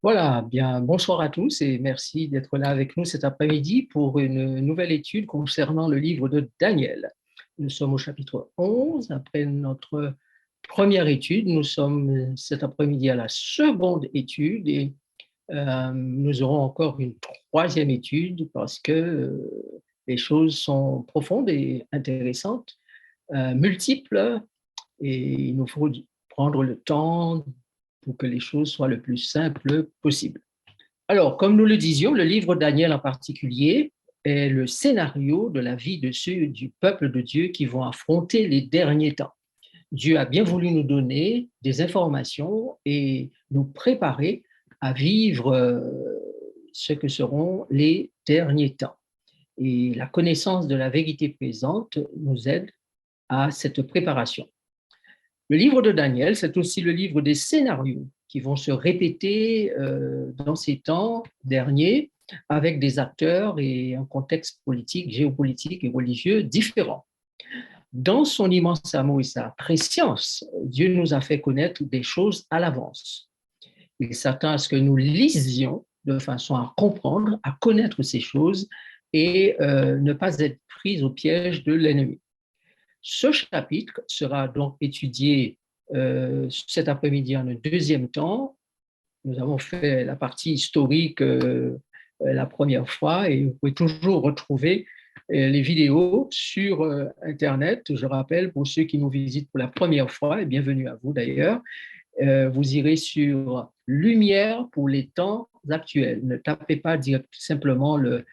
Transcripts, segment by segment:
Voilà, bien, bonsoir à tous et merci d'être là avec nous cet après-midi pour une nouvelle étude concernant le livre de Daniel. Nous sommes au chapitre 11. Après notre première étude, nous sommes cet après-midi à la seconde étude et nous aurons encore une troisième étude parce que les choses sont profondes et intéressantes, multiples, et il nous faut prendre le temps pour que les choses soient le plus simples possible. Alors, comme nous le disions, le livre de Daniel en particulier est le scénario de la vie de ceux du peuple de Dieu qui vont affronter les derniers temps. Dieu a bien voulu nous donner des informations et nous préparer à vivre ce que seront les derniers temps. Et la connaissance de la vérité présente nous aide à cette préparation. Le livre de Daniel, c'est aussi le livre des scénarios qui vont se répéter dans ces temps derniers avec des acteurs et un contexte politique, géopolitique et religieux différents. Dans son immense amour et sa préscience, Dieu nous a fait connaître des choses à l'avance. Il s'attend à ce que nous lisions de façon à comprendre, à connaître ces choses et ne pas être pris au piège de l'ennemi. Ce chapitre sera donc étudié cet après-midi en un deuxième temps. Nous avons fait la partie historique la première fois et vous pouvez toujours retrouver les vidéos sur Internet. Je rappelle pour ceux qui nous visitent pour la première fois, et bienvenue à vous d'ailleurs, vous irez sur Lumière pour les temps actuels. Ne tapez pas simplement le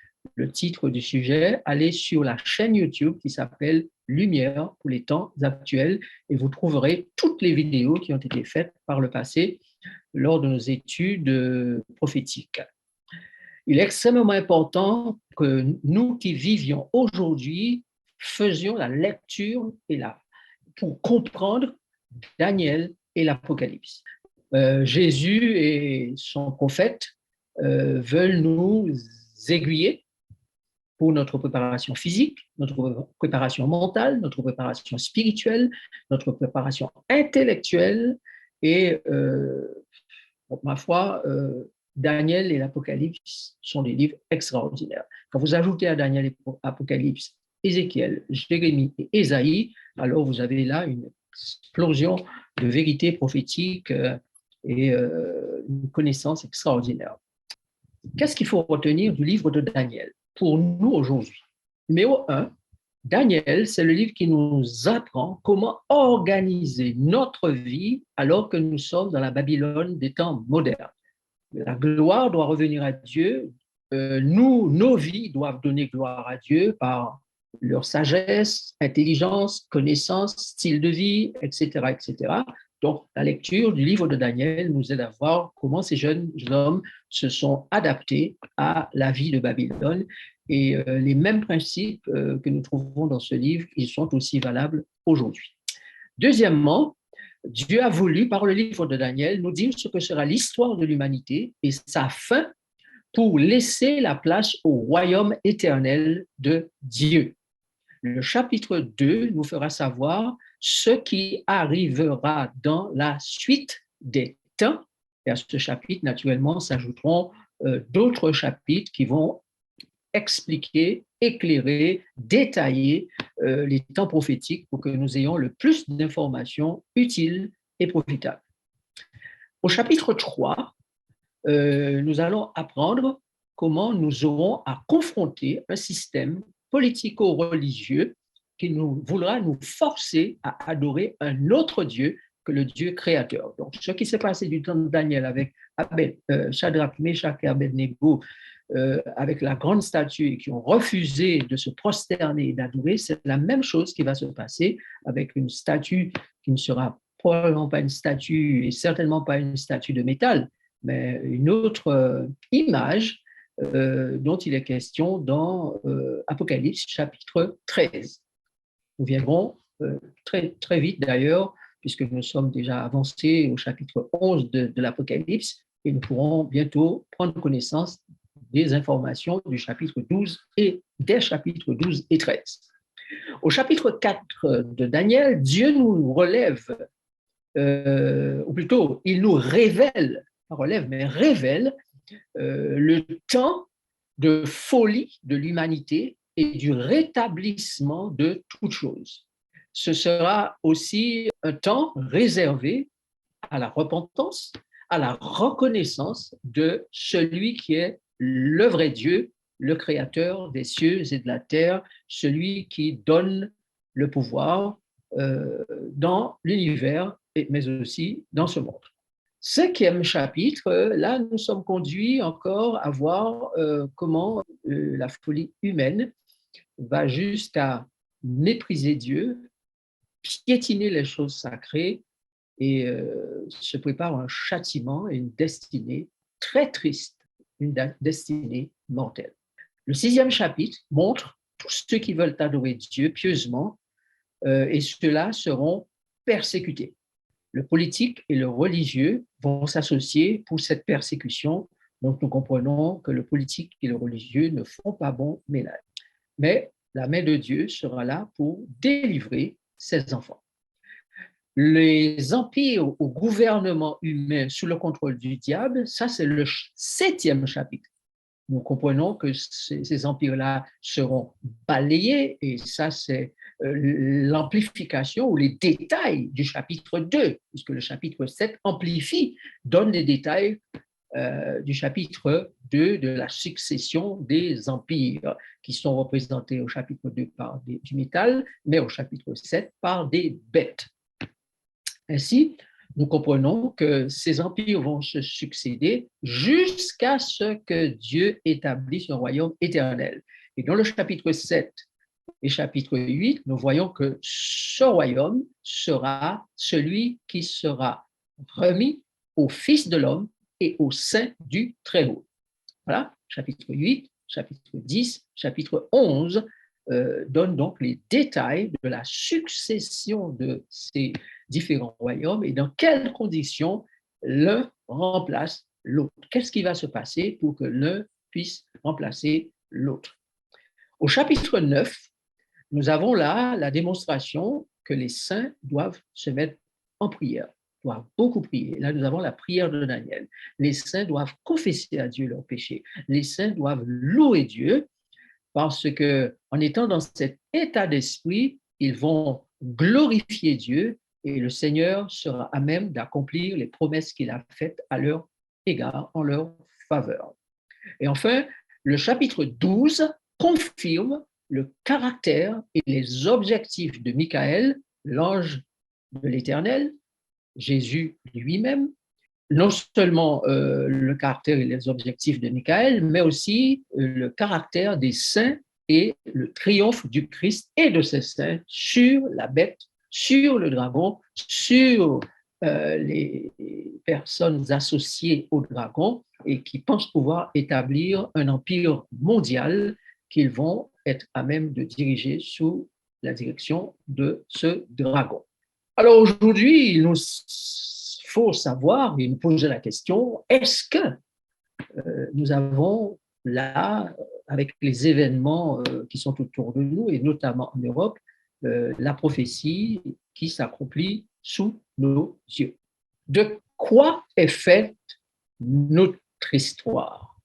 titre du sujet, allez sur la chaîne YouTube qui s'appelle Lumière pour les temps actuels et vous trouverez toutes les vidéos qui ont été faites par le passé lors de nos études prophétiques. Il est extrêmement important que nous qui vivions aujourd'hui faisions la lecture pour comprendre Daniel et l'Apocalypse. Jésus et son prophète veulent nous aiguiller pour notre préparation physique, notre préparation mentale, notre préparation spirituelle, notre préparation intellectuelle et, ma foi, Daniel et l'Apocalypse sont des livres extraordinaires. Quand vous ajoutez à Daniel et Apocalypse, Ézéchiel, Jérémie et Ésaïe, alors vous avez là une explosion de vérité prophétique et une connaissance extraordinaire. Qu'est-ce qu'il faut retenir du livre de Daniel pour nous aujourd'hui? Numéro 1, Daniel, c'est le livre qui nous apprend comment organiser notre vie alors que nous sommes dans la Babylone des temps modernes. La gloire doit revenir à Dieu. Nos vies doivent donner gloire à Dieu par leur sagesse, intelligence, connaissance, style de vie, etc., etc. Donc, la lecture du livre de Daniel nous aide à voir comment ces jeunes hommes se sont adaptés à la vie de Babylone. Et les mêmes principes que nous trouvons dans ce livre, ils sont aussi valables aujourd'hui. Deuxièmement, Dieu a voulu, par le livre de Daniel, nous dire ce que sera l'histoire de l'humanité et sa fin pour laisser la place au royaume éternel de Dieu. Le chapitre 2 nous fera savoir ce qui arrivera dans la suite des temps. Et à ce chapitre, naturellement, s'ajouteront d'autres chapitres qui vont expliquer, éclairer, détailler les temps prophétiques pour que nous ayons le plus d'informations utiles et profitables. Au chapitre 3, nous allons apprendre comment nous aurons à confronter un système politico-religieux qui nous voudra nous forcer à adorer un autre Dieu que le Dieu créateur. Donc, ce qui s'est passé du temps de Daniel avec Shadrach, Meshach et Abednego, avec la grande statue et qui ont refusé de se prosterner et d'adorer, c'est la même chose qui va se passer avec une statue qui ne sera probablement pas une statue et certainement pas une statue de métal, mais une autre image dont il est question dans Apocalypse chapitre 13. Nous viendrons très, très vite d'ailleurs, puisque nous sommes déjà avancés au chapitre 11 de l'Apocalypse, et nous pourrons bientôt prendre connaissance des informations du chapitre 12 et des chapitres 12 et 13. Au chapitre 4 de Daniel, Dieu nous relève, ou plutôt, il nous révèle relève, mais révèle le temps de folie de l'humanité et du rétablissement de toutes choses. Ce sera aussi un temps réservé à la repentance, à la reconnaissance de celui qui est le vrai Dieu, le créateur des cieux et de la terre, celui qui donne le pouvoir dans l'univers, mais aussi dans ce monde. Cinquième chapitre, là, nous sommes conduits encore à voir comment la folie humaine va jusqu'à mépriser Dieu, piétiner les choses sacrées et se prépare un châtiment et une destinée très triste, une destinée mortelle. Le sixième chapitre montre tous ceux qui veulent adorer Dieu pieusement et ceux-là seront persécutés. Le politique et le religieux vont s'associer pour cette persécution. Donc, nous comprenons que le politique et le religieux ne font pas bon ménage. Mais la main de Dieu sera là pour délivrer ses enfants. Les empires au gouvernement humain sous le contrôle du diable, ça c'est le septième chapitre. Nous comprenons que ces empires-là seront balayés et ça c'est l'amplification ou les détails du chapitre 2, puisque le chapitre 7 amplifie, donne les détails du chapitre 2 de la succession des empires qui sont représentés au chapitre 2 par du métal, mais au chapitre 7 par des bêtes. Ainsi, nous comprenons que ces empires vont se succéder jusqu'à ce que Dieu établisse un royaume éternel. Et dans le chapitre 7 et chapitre 8, nous voyons que ce royaume sera celui qui sera remis au Fils de l'homme et au sein du Très-Haut. Voilà, chapitre 8, chapitre 10, chapitre 11 donnent donc les détails de la succession de ces différents royaumes et dans quelles conditions l'un remplace l'autre. Qu'est-ce qui va se passer pour que l'un puisse remplacer l'autre? Au chapitre 9, nous avons là la démonstration que les saints doivent se mettre en prière, doivent beaucoup prier. Là, nous avons la prière de Daniel. Les saints doivent confesser à Dieu leurs péchés. Les saints doivent louer Dieu parce qu'en étant dans cet état d'esprit, ils vont glorifier Dieu et le Seigneur sera à même d'accomplir les promesses qu'il a faites à leur égard, en leur faveur. Et enfin, le chapitre 12 confirme le caractère et les objectifs de Michael, l'ange de l'Éternel, Jésus lui-même, non seulement le caractère et les objectifs de Michael, mais aussi le caractère des saints et le triomphe du Christ et de ses saints sur la bête, sur le dragon, sur les personnes associées au dragon et qui pensent pouvoir établir un empire mondial qu'ils vont être à même de diriger sous la direction de ce dragon. Alors aujourd'hui, il nous faut savoir et nous poser la question, est-ce que nous avons là, avec les événements qui sont autour de nous, et notamment en Europe, la prophétie qui s'accomplit sous nos yeux. De quoi est faite notre histoire?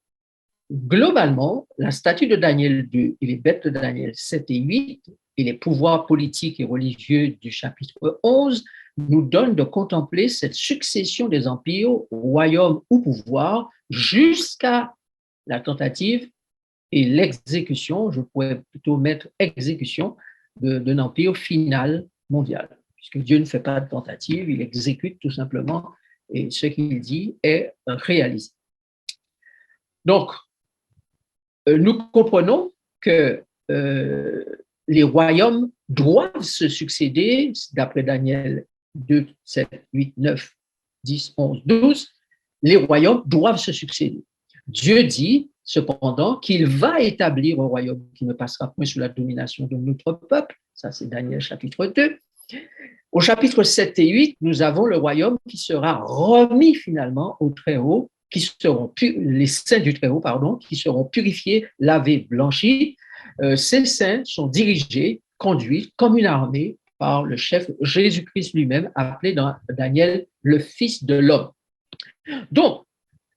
Globalement, la statue de Daniel 2 et les bêtes de Daniel 7 et 8 et les pouvoirs politiques et religieux du chapitre 11 nous donnent de contempler cette succession des empires, royaumes ou pouvoirs jusqu'à la tentative et l'exécution, je pourrais plutôt mettre exécution, d'un empire final mondial. Puisque Dieu ne fait pas de tentative, il exécute tout simplement et ce qu'il dit est réalisé. Donc, nous comprenons que les royaumes doivent se succéder, d'après Daniel 2, 7, 8, 9, 10, 11, 12, les royaumes doivent se succéder. Dieu dit cependant qu'il va établir un royaume qui ne passera point sous la domination de notre peuple, ça c'est Daniel chapitre 2. Au chapitre 7 et 8, nous avons le royaume qui sera remis finalement au Très-Haut, qui seront les saints du Très-Haut, pardon, qui seront purifiés, lavés, blanchis. Ces saints sont dirigés, conduits comme une armée par le chef Jésus-Christ lui-même, appelé dans Daniel le Fils de l'homme. Donc,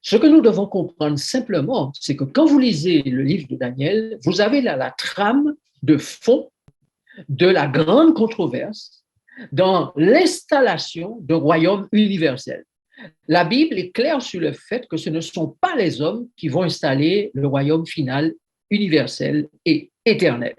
Ce que nous devons comprendre simplement, c'est que quand vous lisez le livre de Daniel, vous avez là la trame de fond de la grande controverse dans l'installation d'un royaume universel. La Bible est claire sur le fait que ce ne sont pas les hommes qui vont installer le royaume final, universel et éternel.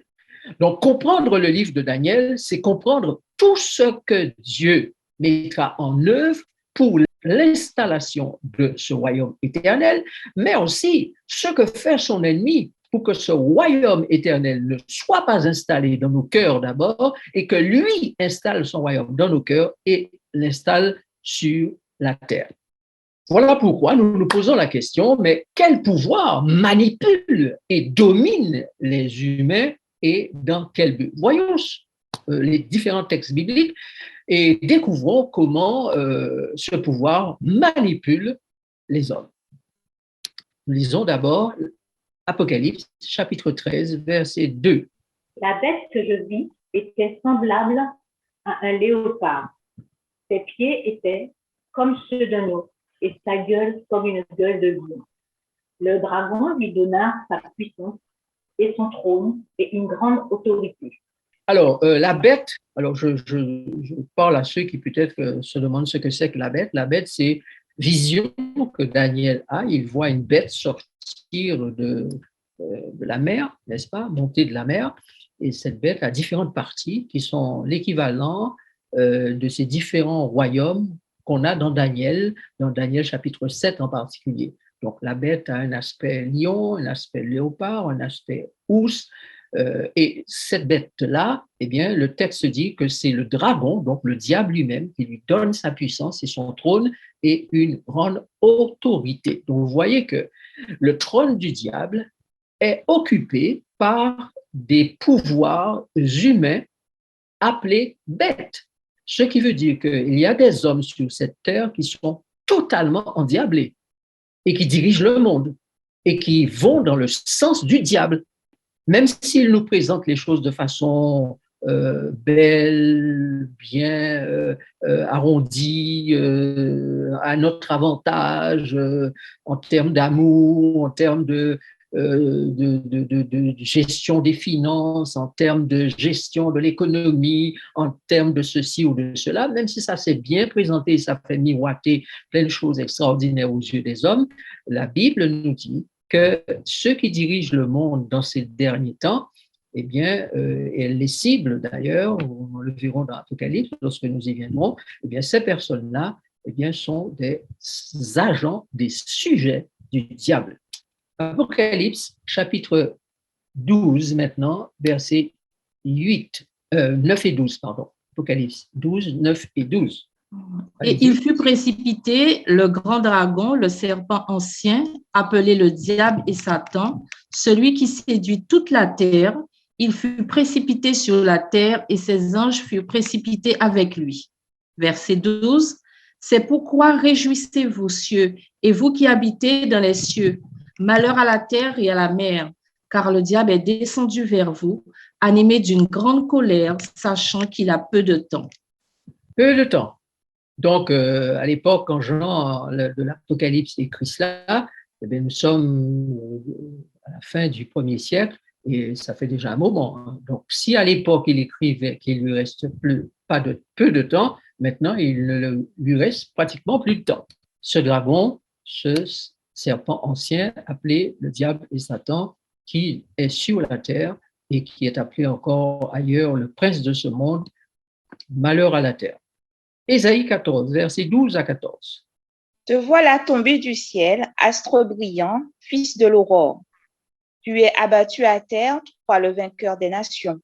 Donc, comprendre le livre de Daniel, c'est comprendre tout ce que Dieu mettra en œuvre pour l'installation de ce royaume éternel, mais aussi ce que fait son ennemi pour que ce royaume éternel ne soit pas installé dans nos cœurs d'abord et que lui installe son royaume dans nos cœurs et l'installe sur la terre. Voilà pourquoi nous nous posons la question, mais quel pouvoir manipule et domine les humains et dans quel but? Voyons les différents textes bibliques et découvrons comment ce pouvoir manipule les hommes. Nous lisons d'abord Apocalypse, chapitre 13, verset 2. La bête que je vis était semblable à un léopard. Ses pieds étaient comme ceux d'un ours et sa gueule comme une gueule de lion. Le dragon lui donna sa puissance et son trône et une grande autorité. Alors, la bête, alors je parle à ceux qui peut-être se demandent ce que c'est que la bête. La bête, c'est vision que Daniel a. Il voit une bête sortir de la mer, n'est-ce pas, monter de la mer. Et cette bête a différentes parties qui sont l'équivalent de ces différents royaumes qu'on a dans Daniel chapitre 7 en particulier. Donc, la bête a un aspect lion, un aspect léopard, un aspect ours. Et cette bête-là, eh bien, le texte dit que c'est le dragon, donc le diable lui-même, qui lui donne sa puissance et son trône et une grande autorité. Donc, vous voyez que le trône du diable est occupé par des pouvoirs humains appelés bêtes. Ce qui veut dire qu'il y a des hommes sur cette terre qui sont totalement endiablés et qui dirigent le monde et qui vont dans le sens du diable. Même s'ils nous présentent les choses de façon belle, bien arrondie, à notre avantage, en termes d'amour, en termes de gestion des finances, en termes de gestion de l'économie, en termes de ceci ou de cela, même si ça s'est bien présenté, ça fait miroiter plein de choses extraordinaires aux yeux des hommes, la Bible nous dit que ceux qui dirigent le monde dans ces derniers temps, eh bien, et les cibles d'ailleurs, on le verrons dans l'Apocalypse lorsque nous y viendrons, eh bien, ces personnes-là, eh bien, sont des agents, des sujets du diable. Apocalypse, chapitre 12 maintenant, versets 9 et 12, pardon. Apocalypse 12, 9 et 12. Et il fut précipité, le grand dragon, le serpent ancien, appelé le diable et Satan, celui qui séduit toute la terre. Il fut précipité sur la terre et ses anges furent précipités avec lui. Verset 12. C'est pourquoi réjouissez-vous, cieux, et vous qui habitez dans les cieux. Malheur à la terre et à la mer, car le diable est descendu vers vous, animé d'une grande colère, sachant qu'il a peu de temps. Peu de temps. Donc, à l'époque, quand Jean de l'Apocalypse écrit cela, eh bien, nous sommes à la fin du 1er siècle et ça fait déjà un moment. Hein. Donc, si à l'époque il écrivait qu'il lui reste peu de temps, maintenant il ne lui reste pratiquement plus de temps. Ce dragon, ce serpent ancien appelé le diable et Satan, qui est sur la terre et qui est appelé encore ailleurs le prince de ce monde, malheur à la terre. Ésaïe 14, versets 12 à 14. Te voilà tombé du ciel, astre brillant, fils de l'aurore. Tu es abattu à terre, toi le vainqueur des nations.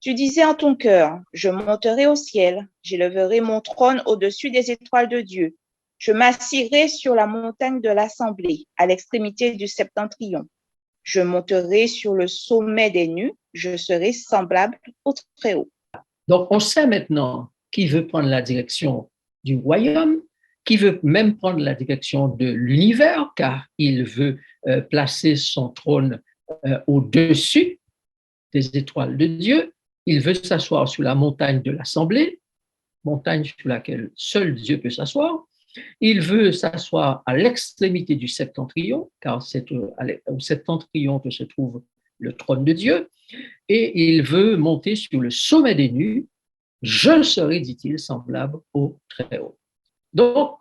Tu disais en ton cœur, je monterai au ciel, j'élèverai mon trône au-dessus des étoiles de Dieu. Je m'assirai sur la montagne de l'assemblée, à l'extrémité du septentrion. Je monterai sur le sommet des nues, je serai semblable au Très-Haut. Donc, on sait maintenant qui veut prendre la direction du royaume, qui veut même prendre la direction de l'univers, car il veut placer son trône au-dessus des étoiles de Dieu. Il veut s'asseoir sur la montagne de l'Assemblée, montagne sur laquelle seul Dieu peut s'asseoir. Il veut s'asseoir à l'extrémité du septentrion, car c'est au septentrion que se trouve le trône de Dieu, et il veut monter sur le sommet des nues. Je serai, dit-il, semblable au Très-Haut. Donc,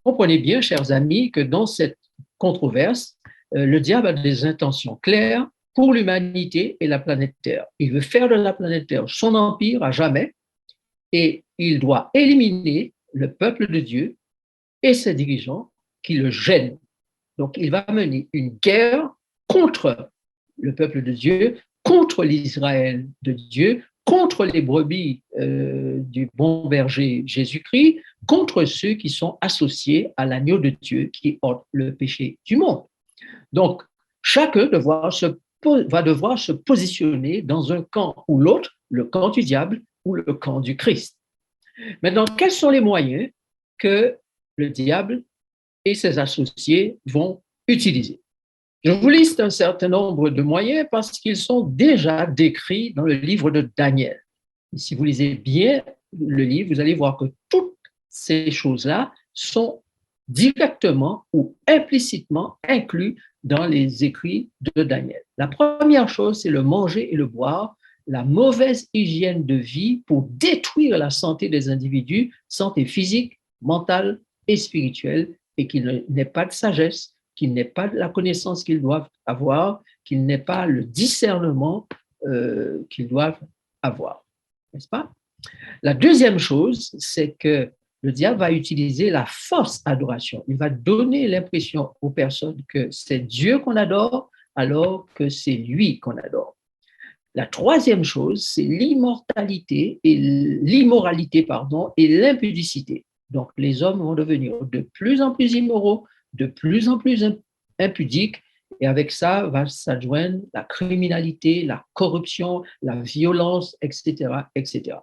comprenez bien, chers amis, que dans cette controverse, le diable a des intentions claires pour l'humanité et la planète Terre. Il veut faire de la planète Terre son empire à jamais, et il doit éliminer le peuple de Dieu et ses dirigeants qui le gênent. Donc, il va mener une guerre contre le peuple de Dieu, contre l'Israël de Dieu, contre les brebis du bon berger Jésus-Christ, contre ceux qui sont associés à l'agneau de Dieu qui ôte le péché du monde. Donc, chacun va devoir se positionner dans un camp ou l'autre, le camp du diable ou le camp du Christ. Maintenant, quels sont les moyens que le diable et ses associés vont utiliser? Je vous liste un certain nombre de moyens parce qu'ils sont déjà décrits dans le livre de Daniel. Et si vous lisez bien le livre, vous allez voir que toutes ces choses-là sont directement ou implicitement inclus dans les écrits de Daniel. La première chose, c'est le manger et le boire, la mauvaise hygiène de vie pour détruire la santé des individus, santé physique, mentale et spirituelle, et qu'il n'ait pas de sagesse, qu'il n'ait pas la connaissance qu'ils doivent avoir, qu'il n'ait pas le discernement qu'ils doivent avoir. N'est-ce pas? La deuxième chose, c'est que le diable va utiliser la fausse adoration. Il va donner l'impression aux personnes que c'est Dieu qu'on adore alors que c'est lui qu'on adore. La troisième chose, c'est l'immoralité et l'immoralité, et l'impudicité. Donc, les hommes vont devenir de plus en plus immoraux, de plus en plus impudiques, et avec ça va s'adjoindre la criminalité, la corruption, la violence, etc., etc.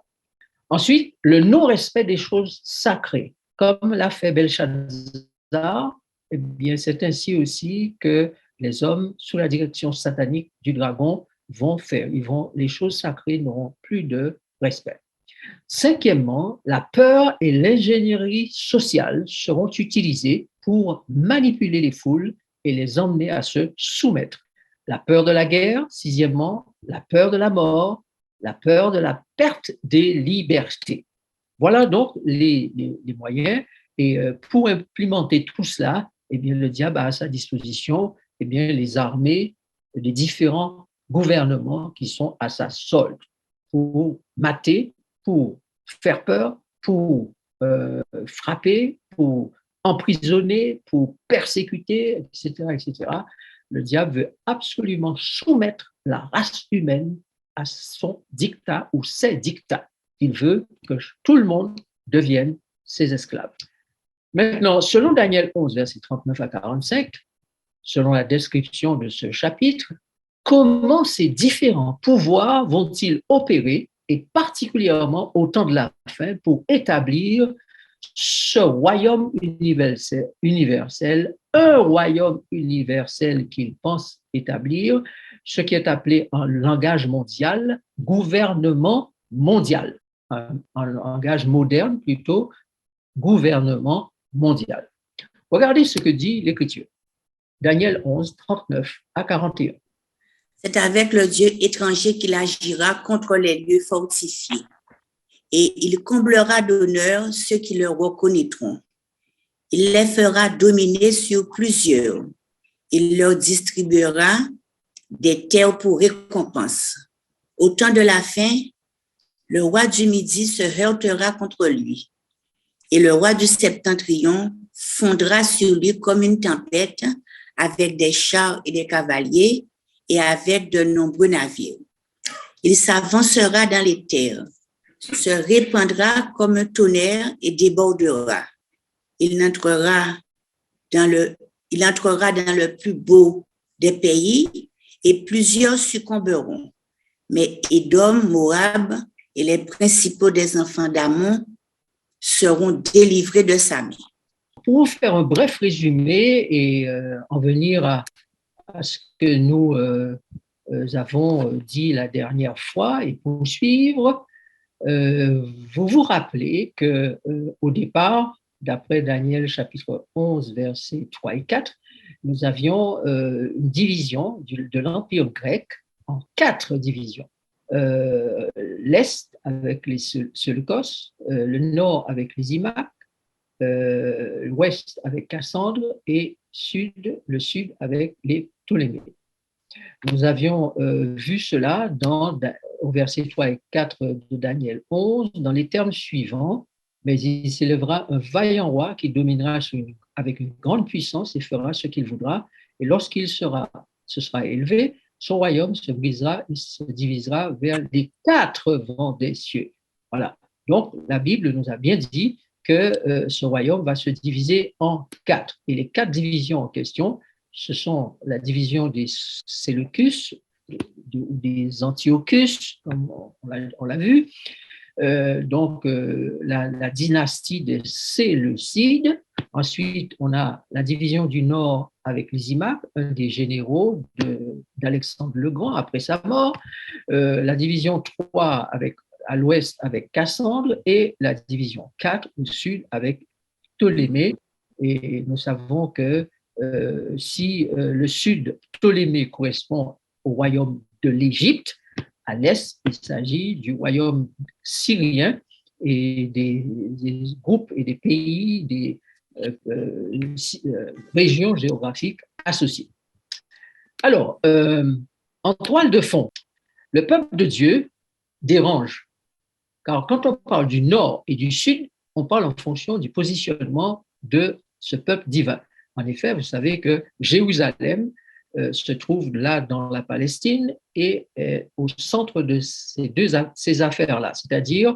Ensuite, le non-respect des choses sacrées, comme l'a fait Belshazzar, eh bien, c'est ainsi aussi que les hommes, sous la direction satanique du dragon, vont faire. Les choses sacrées n'auront plus de respect. Cinquièmement, la peur et l'ingénierie sociale seront utilisées pour manipuler les foules et les emmener à se soumettre. La peur de la guerre, sixièmement, la peur de la mort, la peur de la perte des libertés. Voilà donc les moyens. Et pour implémenter tout cela, eh bien, le diable a à sa disposition eh bien, les armées, les différents gouvernements qui sont à sa solde pour mater, pour faire peur, pour frapper, pour emprisonner, pour persécuter, etc., etc. Le diable veut absolument soumettre la race humaine à son dictat ou ses dictats. Il veut que tout le monde devienne ses esclaves. Maintenant, selon Daniel 11, versets 39 à 45, selon la description de ce chapitre, comment ces différents pouvoirs vont-ils opérer, et particulièrement au temps de la fin, pour établir ce royaume universel, un royaume universel qu'ils pensent établir, ce qui est appelé en langage mondial, gouvernement mondial, en langage moderne plutôt, gouvernement mondial. Regardez ce que dit l'Écriture. Daniel 11, 39 à 41. C'est avec le Dieu étranger qu'il agira contre les lieux fortifiés, et il comblera d'honneur ceux qui le reconnaîtront. Il les fera dominer sur plusieurs. Il leur distribuera des terres pour récompense. Au temps de la fin, le roi du Midi se heurtera contre lui, et le roi du Septentrion fondra sur lui comme une tempête, avec des chars et des cavaliers, et avec de nombreux navires. Il s'avancera dans les terres, se répandra comme un tonnerre et débordera. Il entrera dans le plus beau des pays, et plusieurs succomberont. Mais Édom, Moab et les principaux des enfants d'Ammon seront délivrés de sa main. Pour vous faire un bref résumé et en venir à ce que nous avons dit la dernière fois et poursuivre, vous vous rappelez qu'au départ, d'après Daniel chapitre 11, versets 3 et 4, nous avions une division de l'Empire grec en 4 divisions. L'Est avec les Séleucos, le Nord avec les Imaques, l'Ouest avec Cassandre et le Sud avec les Ptolémées. Nous avions vu cela au verset 3 et 4 de Daniel 11 dans les termes suivants. Mais il s'élèvera un vaillant roi qui dominera avec une grande puissance et fera ce qu'il voudra. Et lorsqu'il se sera élevé, son royaume se brisera et se divisera vers les 4 vents des cieux. Voilà. Donc, la Bible nous a bien dit que ce royaume va se diviser en 4. Et les 4 divisions en question, ce sont la division des Séleucus, des Antiochus, comme on l'a vu, la dynastie des Séleucides. Ensuite, on a la division du Nord avec les Imaques, un des généraux d'Alexandre le Grand après sa mort. La division 3 à l'ouest avec Cassandre et la division 4 au sud avec Ptolémée. Et nous savons que si le sud Ptolémée correspond au royaume de l'Égypte, à l'est, il s'agit du royaume syrien et des groupes et des pays, des régions géographiques associées. Alors, en toile de fond, le peuple de Dieu dérange, car quand on parle du nord et du sud, on parle en fonction du positionnement de ce peuple divin. En effet, vous savez que Jérusalem se trouve là dans la Palestine et est au centre de ces affaires-là. C'est-à-dire,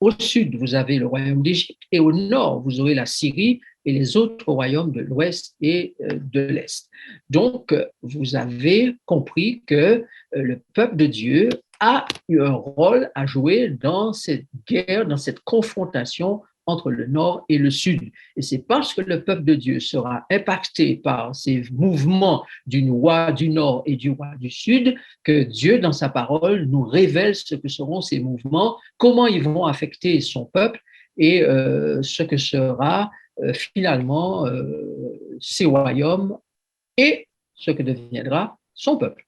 au sud, vous avez le royaume d'Égypte et au nord, vous aurez la Syrie et les autres royaumes de l'ouest et de l'est. Donc, vous avez compris que le peuple de Dieu a eu un rôle à jouer dans cette guerre, dans cette confrontation entre le nord et le sud. Et c'est parce que le peuple de Dieu sera impacté par ces mouvements du roi du nord et du roi du sud que Dieu, dans sa parole, nous révèle ce que seront ces mouvements, comment ils vont affecter son peuple et ce que sera finalement ces royaumes et ce que deviendra son peuple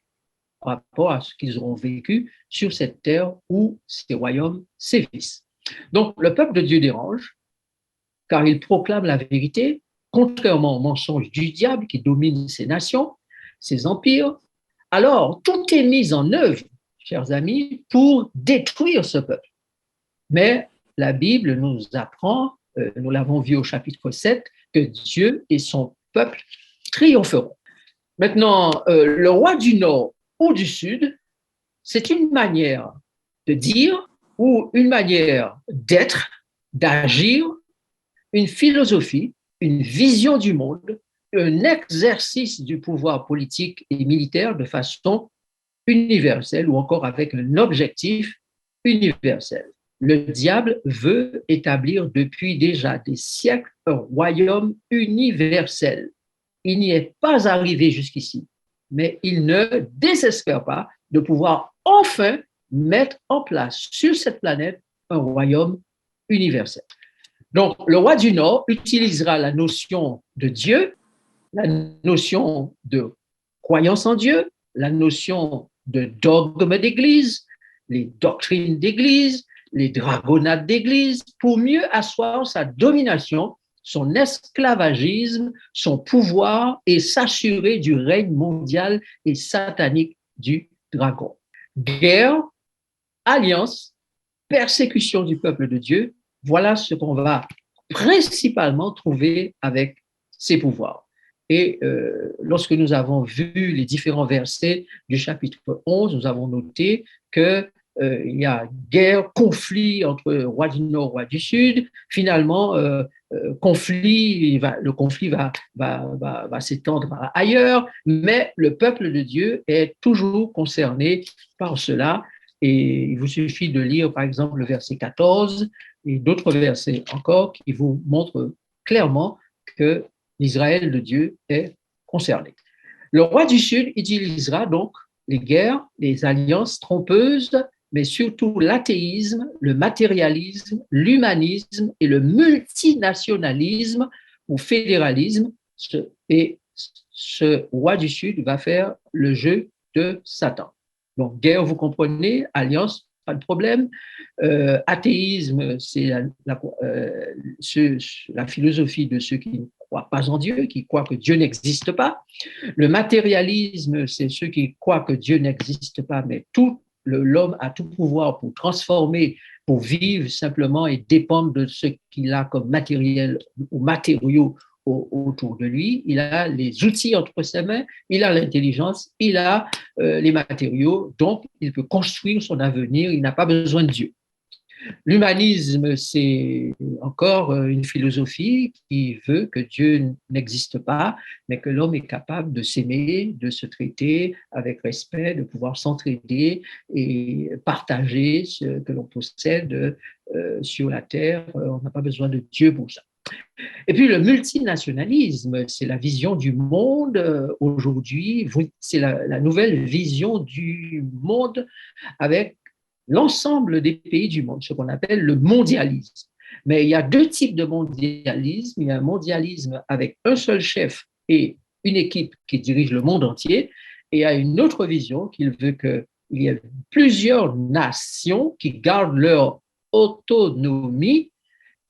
par rapport à ce qu'ils auront vécu sur cette terre où ces royaumes sévissent. Donc, le peuple de Dieu dérange, car il proclame la vérité, contrairement au mensonge du diable qui domine ces nations, ces empires. Alors, tout est mis en œuvre, chers amis, pour détruire ce peuple. Mais la Bible nous apprend, nous l'avons vu au chapitre 7, que Dieu et son peuple triompheront. Maintenant, le roi du Nord ou du Sud, c'est une manière de dire ou une manière d'être, d'agir, une philosophie, une vision du monde, un exercice du pouvoir politique et militaire de façon universelle ou encore avec un objectif universel. Le diable veut établir depuis déjà des siècles un royaume universel. Il n'y est pas arrivé jusqu'ici, mais il ne désespère pas de pouvoir enfin mettre en place sur cette planète un royaume universel. Donc, le roi du Nord utilisera la notion de Dieu, la notion de croyance en Dieu, la notion de dogme d'église, les doctrines d'église, les dragonnades d'église, pour mieux asseoir sa domination, son esclavagisme, son pouvoir et s'assurer du règne mondial et satanique du dragon. Guerre, alliance, persécution du peuple de Dieu, voilà ce qu'on va principalement trouver avec ces pouvoirs. Et lorsque nous avons vu les différents versets du chapitre 11, nous avons noté qu'il y a guerre, conflit entre roi du Nord et roi du Sud. Finalement, le conflit va s'étendre ailleurs, mais le peuple de Dieu est toujours concerné par cela. Et il vous suffit de lire, par exemple, le verset 14 et d'autres versets encore qui vous montrent clairement que l'Israël de Dieu est concerné. Le roi du Sud utilisera donc les guerres, les alliances trompeuses mais surtout l'athéisme, le matérialisme, l'humanisme et le multinationalisme ou fédéralisme. Et ce roi du Sud va faire le jeu de Satan. Donc, guerre, vous comprenez, alliance, pas de problème. Athéisme, c'est la philosophie de ceux qui ne croient pas en Dieu, qui croient que Dieu n'existe pas. Le matérialisme, c'est ceux qui croient que Dieu n'existe pas, mais l'homme a tout pouvoir pour transformer, pour vivre simplement et dépendre de ce qu'il a comme matériel ou matériaux autour de lui. Il a les outils entre ses mains, il a l'intelligence, il a les matériaux, donc il peut construire son avenir, il n'a pas besoin de Dieu. L'humanisme, c'est encore une philosophie qui veut que Dieu n'existe pas, mais que l'homme est capable de s'aimer, de se traiter avec respect, de pouvoir s'entraider et partager ce que l'on possède sur la terre. On n'a pas besoin de Dieu pour ça. Et puis le multinationalisme, c'est la vision du monde aujourd'hui, c'est la nouvelle vision du monde avec l'ensemble des pays du monde, ce qu'on appelle le mondialisme. Mais il y a deux types de mondialisme. Il y a un mondialisme avec un seul chef et une équipe qui dirige le monde entier. Et il y a une autre vision qui veut qu'il y ait plusieurs nations qui gardent leur autonomie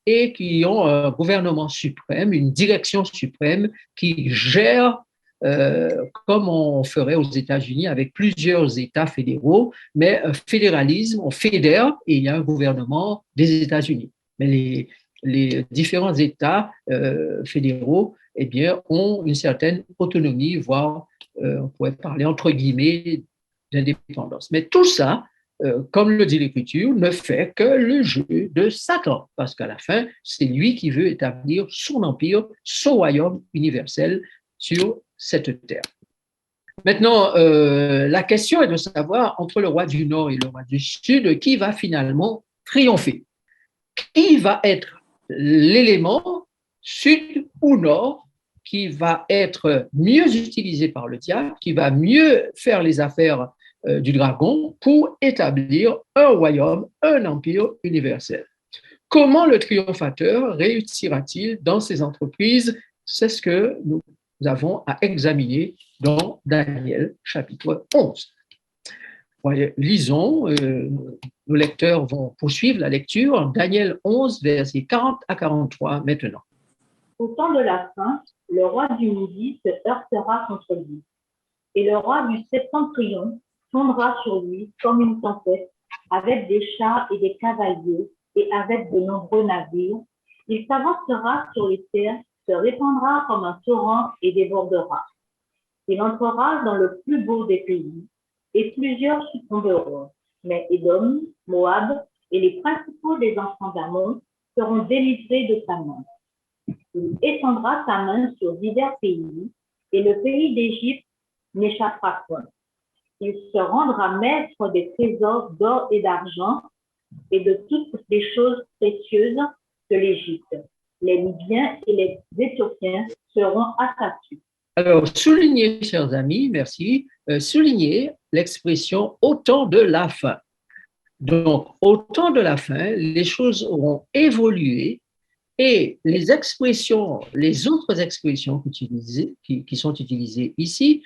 et qui ont un gouvernement suprême, une direction suprême qui gère comme on ferait aux États-Unis avec plusieurs États fédéraux, mais un fédéralisme, on fédère et il y a un gouvernement des États-Unis. Mais les différents États fédéraux eh bien, ont une certaine autonomie, voire on pourrait parler entre guillemets d'indépendance. Mais tout ça, comme le dit l'Écriture, ne fait que le jeu de Satan, parce qu'à la fin, c'est lui qui veut établir son empire, son royaume universel sur cette terre. Maintenant, la question est de savoir, entre le roi du Nord et le roi du Sud, qui va finalement triompher? Qui va être l'élément sud ou nord qui va être mieux utilisé par le diable, qui va mieux faire les affaires du dragon pour établir un royaume, un empire universel? Comment le triomphateur réussira-t-il dans ses entreprises? C'est ce que nous avons à examiner dans Daniel chapitre 11. Lisons, nos lecteurs vont poursuivre la lecture. Daniel 11, versets 40 à 43 maintenant. Au temps de la fin, le roi du Midi se heurtera contre lui, et le roi du Septentrion fondra sur lui comme une tempête, avec des chars et des cavaliers, et avec de nombreux navires. Il s'avancera sur les terres, se répandra comme un torrent et débordera. Il entrera dans le plus beau des pays, et plusieurs succomberont. Mais Édom, Moab et les principaux des enfants d'Ammon seront délivrés de sa main. Il étendra sa main sur divers pays, et le pays d'Égypte n'échappera point. Il se rendra maître des trésors d'or et d'argent et de toutes les choses précieuses de l'Égypte. Les Libyens et les Éthiopiens seront à sa suite. Alors, soulignez, chers amis, merci, soulignez l'expression « au temps de la fin ». Donc, au temps de la fin, les choses auront évolué et les expressions, les autres expressions qui sont utilisées ici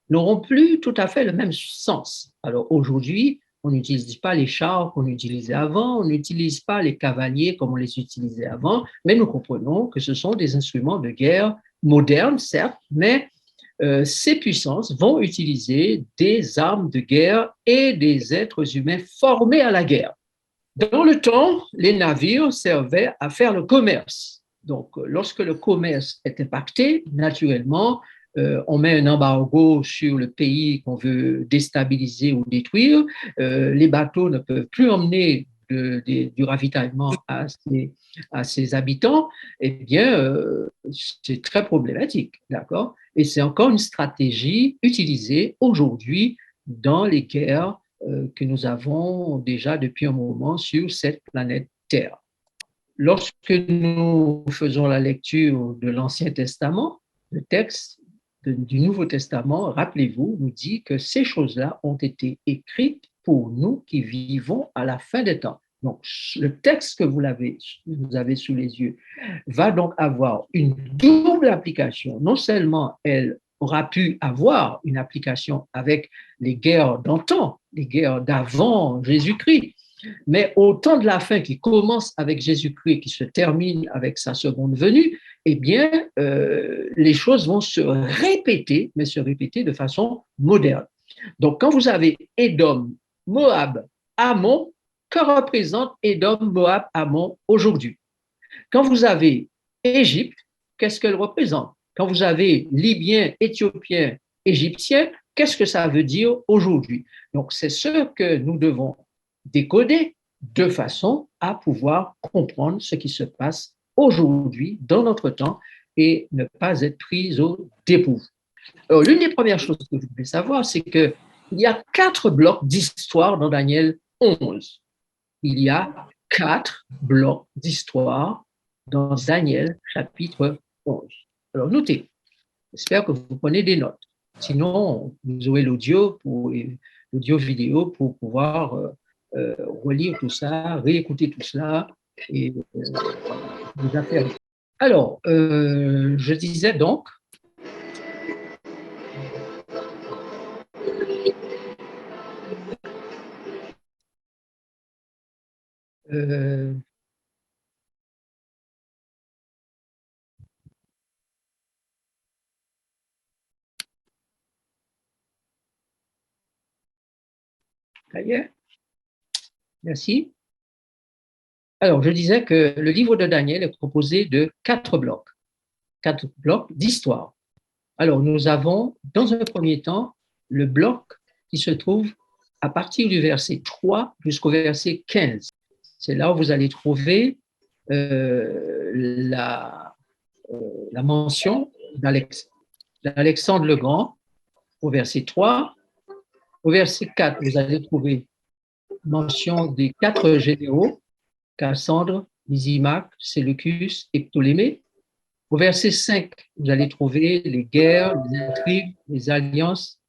n'auront plus tout à fait le même sens. Alors, aujourd'hui, on n'utilise pas les chars qu'on utilisait avant, on n'utilise pas les cavaliers comme on les utilisait avant, mais nous comprenons que ce sont des instruments de guerre modernes, certes, mais ces puissances vont utiliser des armes de guerre et des êtres humains formés à la guerre. Dans le temps, les navires servaient à faire le commerce. Donc, lorsque le commerce est impacté, naturellement, on met un embargo sur le pays qu'on veut déstabiliser ou détruire. Les bateaux ne peuvent plus emmener du ravitaillement à ses habitants. Eh bien, c'est très problématique, d'accord? Et c'est encore une stratégie utilisée aujourd'hui dans les guerres que nous avons déjà depuis un moment sur cette planète Terre. Lorsque nous faisons la lecture de l'Ancien Testament, le texte du Nouveau Testament, rappelez-vous, nous dit que ces choses-là ont été écrites pour nous qui vivons à la fin des temps. Donc, le texte que vous avez sous les yeux va donc avoir une double application. Non seulement elle aura pu avoir une application avec les guerres d'antan, les guerres d'avant Jésus-Christ, mais au temps de la fin qui commence avec Jésus-Christ et qui se termine avec sa seconde venue, eh bien, les choses vont se répéter, mais se répéter de façon moderne. Donc, quand vous avez Édom, Moab, Ammon, que représente Édom, Moab, Ammon aujourd'hui? Quand vous avez Égypte, qu'est-ce qu'elle représente? Quand vous avez Libyens, Éthiopiens, Égyptiens, qu'est-ce que ça veut dire aujourd'hui? Donc, c'est ce que nous devons décoder de façon à pouvoir comprendre ce qui se passe aujourd'hui, dans notre temps, et ne pas être pris au dépourvu. Alors, l'une des premières choses que vous devez savoir, c'est qu'il y a 4 blocs d'histoire dans Daniel 11. Il y a 4 blocs d'histoire dans Daniel chapitre 11. Alors, notez, j'espère que vous prenez des notes. Sinon, vous aurez l'audio vidéo pour pouvoir relire tout ça, réécouter tout cela et vous affaires. Alors, je disais donc, merci. Alors, je disais que le livre de Daniel est composé de 4 blocs d'histoire. Alors, nous avons, dans un premier temps, le bloc qui se trouve à partir du verset 3 jusqu'au verset 15. C'est là où vous allez trouver la mention d'Alexandre le Grand au verset 3. Au verset 4, vous allez trouver mention des 4 généraux, Cassandre, Lysimaque, Séleucus et Ptolémée. Au verset 5, vous allez trouver les guerres, les intrigues, les alliances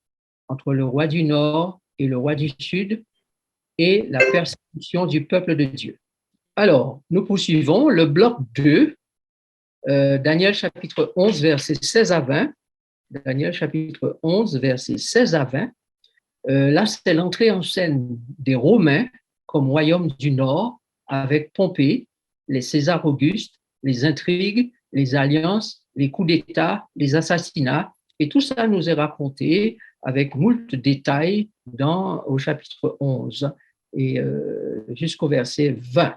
entre le roi du Nord et le roi du Sud et la persécution du peuple de Dieu. Alors, nous poursuivons le bloc 2, Daniel chapitre 11, versets 16 à 20. Daniel chapitre 11, versets 16 à 20. Là, c'est l'entrée en scène des Romains comme royaume du Nord avec Pompée, les César Auguste, les intrigues, les alliances, les coups d'État, les assassinats. Et tout ça nous est raconté avec moult détails au chapitre 11 et jusqu'au verset 20.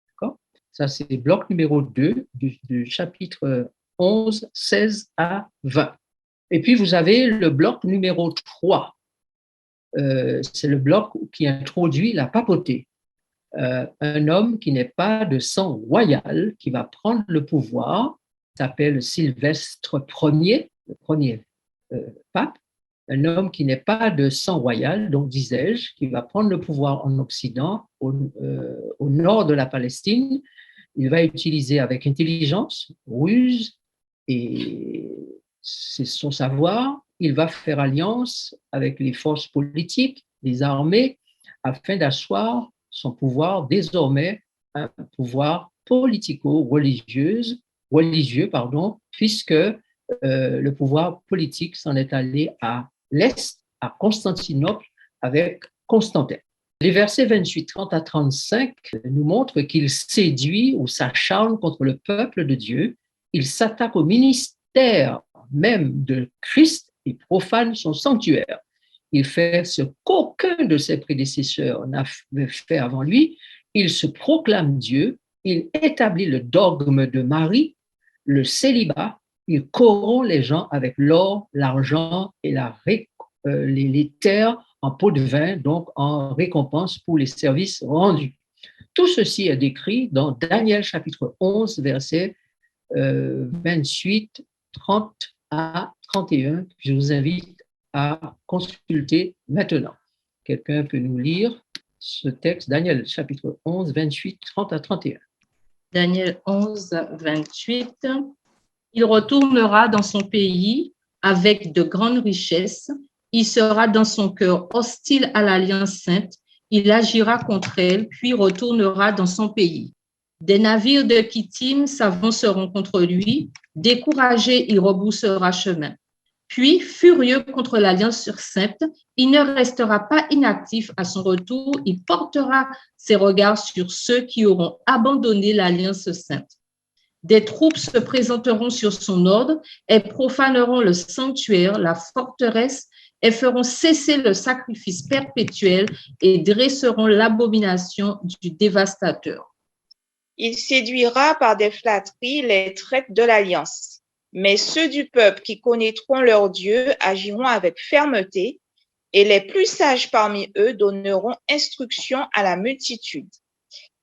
D'accord? Ça, c'est le bloc numéro 2 du chapitre 11, 16 à 20. Et puis, vous avez le bloc numéro 3. C'est le bloc qui introduit la papauté. Un homme qui n'est pas de sang royal, qui va prendre le pouvoir, s'appelle Sylvestre Ier, le premier pape, un homme qui n'est pas de sang royal, donc disais-je, qui va prendre le pouvoir en Occident, au nord de la Palestine. Il va utiliser avec intelligence, ruse et c'est son savoir. Il va faire alliance avec les forces politiques, les armées, afin d'asseoir son pouvoir désormais un pouvoir politico-religieux, puisque le pouvoir politique s'en est allé à l'Est, à Constantinople, avec Constantin. Les versets 28, 30 à 35 nous montrent qu'il séduit ou s'acharne contre le peuple de Dieu. Il s'attaque au ministère même de Christ et profane son sanctuaire. Il fait ce qu'aucun de ses prédécesseurs n'a fait avant lui. Il se proclame Dieu. Il établit le dogme de Marie, le célibat. Il corrompt les gens avec l'or, l'argent et les terres en pot de vin, donc en récompense pour les services rendus. Tout ceci est décrit dans Daniel chapitre 11, versets 28, 30 à 31. Je vous invite à consulter maintenant. Quelqu'un peut nous lire ce texte, Daniel chapitre 11, 28, 30 à 31. Daniel 11, 28. Il retournera dans son pays avec de grandes richesses. il sera dans son cœur hostile à l'Alliance sainte, il agira contre elle, puis retournera dans son pays. Des navires de Kittim s'avanceront contre lui, découragé, il rebroussera chemin. Puis, furieux contre l'Alliance sainte, il ne restera pas inactif à son retour, il portera ses regards sur ceux qui auront abandonné l'Alliance sainte. Des troupes se présenteront sur son ordre et profaneront le sanctuaire, la forteresse, et feront cesser le sacrifice perpétuel et dresseront l'abomination du dévastateur. Il séduira par des flatteries les traîtres de l'Alliance. Mais ceux du peuple qui connaîtront leur Dieu agiront avec fermeté, et les plus sages parmi eux donneront instruction à la multitude.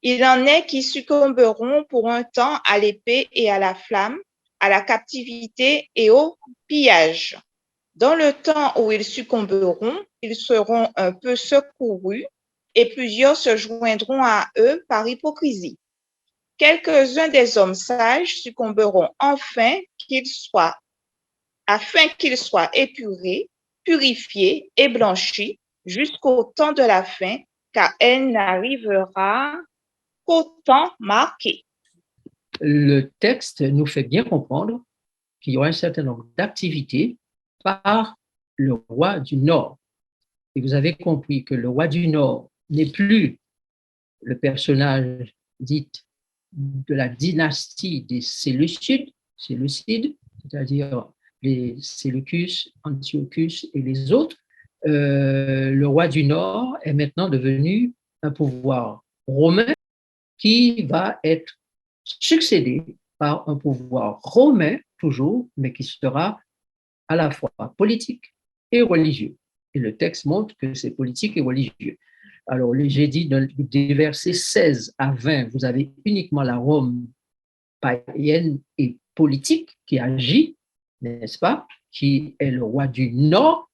Il en est qui succomberont pour un temps à l'épée et à la flamme, à la captivité et au pillage. Dans le temps où ils succomberont, ils seront un peu secourus, et plusieurs se joindront à eux par hypocrisie. Quelques-uns des hommes sages succomberont afin qu'ils soient épurés, purifiés et blanchis jusqu'au temps de la fin, car elle n'arrivera qu'au temps marqué. Le texte nous fait bien comprendre qu'il y aura un certain nombre d'activités par le roi du Nord. Et vous avez compris que le roi du Nord n'est plus le personnage dit de la dynastie des Séleucides, c'est-à-dire les Séleucus, Antiochus et les autres. Le roi du Nord est maintenant devenu un pouvoir romain qui va être succédé par un pouvoir romain toujours, mais qui sera à la fois politique et religieux. Et le texte montre que c'est politique et religieux. Alors, j'ai dit des versets 16 à 20, vous avez uniquement la Rome païenne et politique qui agit, n'est-ce pas, qui est le roi du Nord,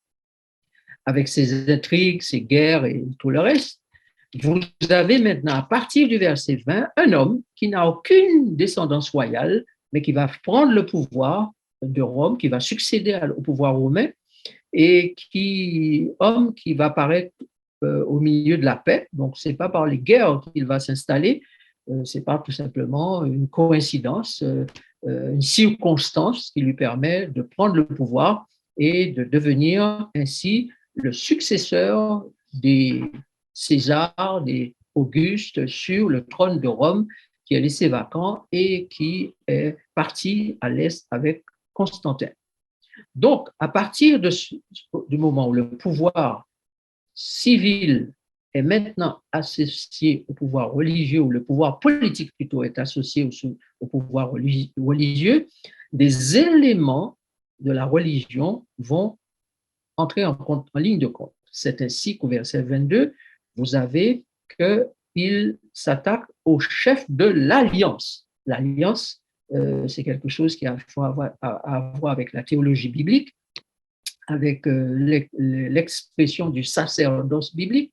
avec ses intrigues, ses guerres et tout le reste. Vous avez maintenant, à partir du verset 20, un homme qui n'a aucune descendance royale, mais qui va prendre le pouvoir de Rome, qui va succéder au pouvoir romain, et homme qui va paraître au milieu de la paix. Donc, ce n'est pas par les guerres qu'il va s'installer, ce n'est pas tout simplement une coïncidence, une circonstance qui lui permet de prendre le pouvoir et de devenir ainsi le successeur des César, des Auguste sur le trône de Rome qui est laissé vacant et qui est parti à l'est avec Constantin. Donc, à partir du moment où le pouvoir civil est maintenant associé au pouvoir religieux, ou le pouvoir politique plutôt est associé au pouvoir religieux, des éléments de la religion vont entrer en ligne de compte. C'est ainsi qu'au verset 22, vous avez qu'il s'attaque au chef de l'alliance. L'alliance, c'est quelque chose qui a à voir avec la théologie biblique, avec l'expression du sacerdoce biblique,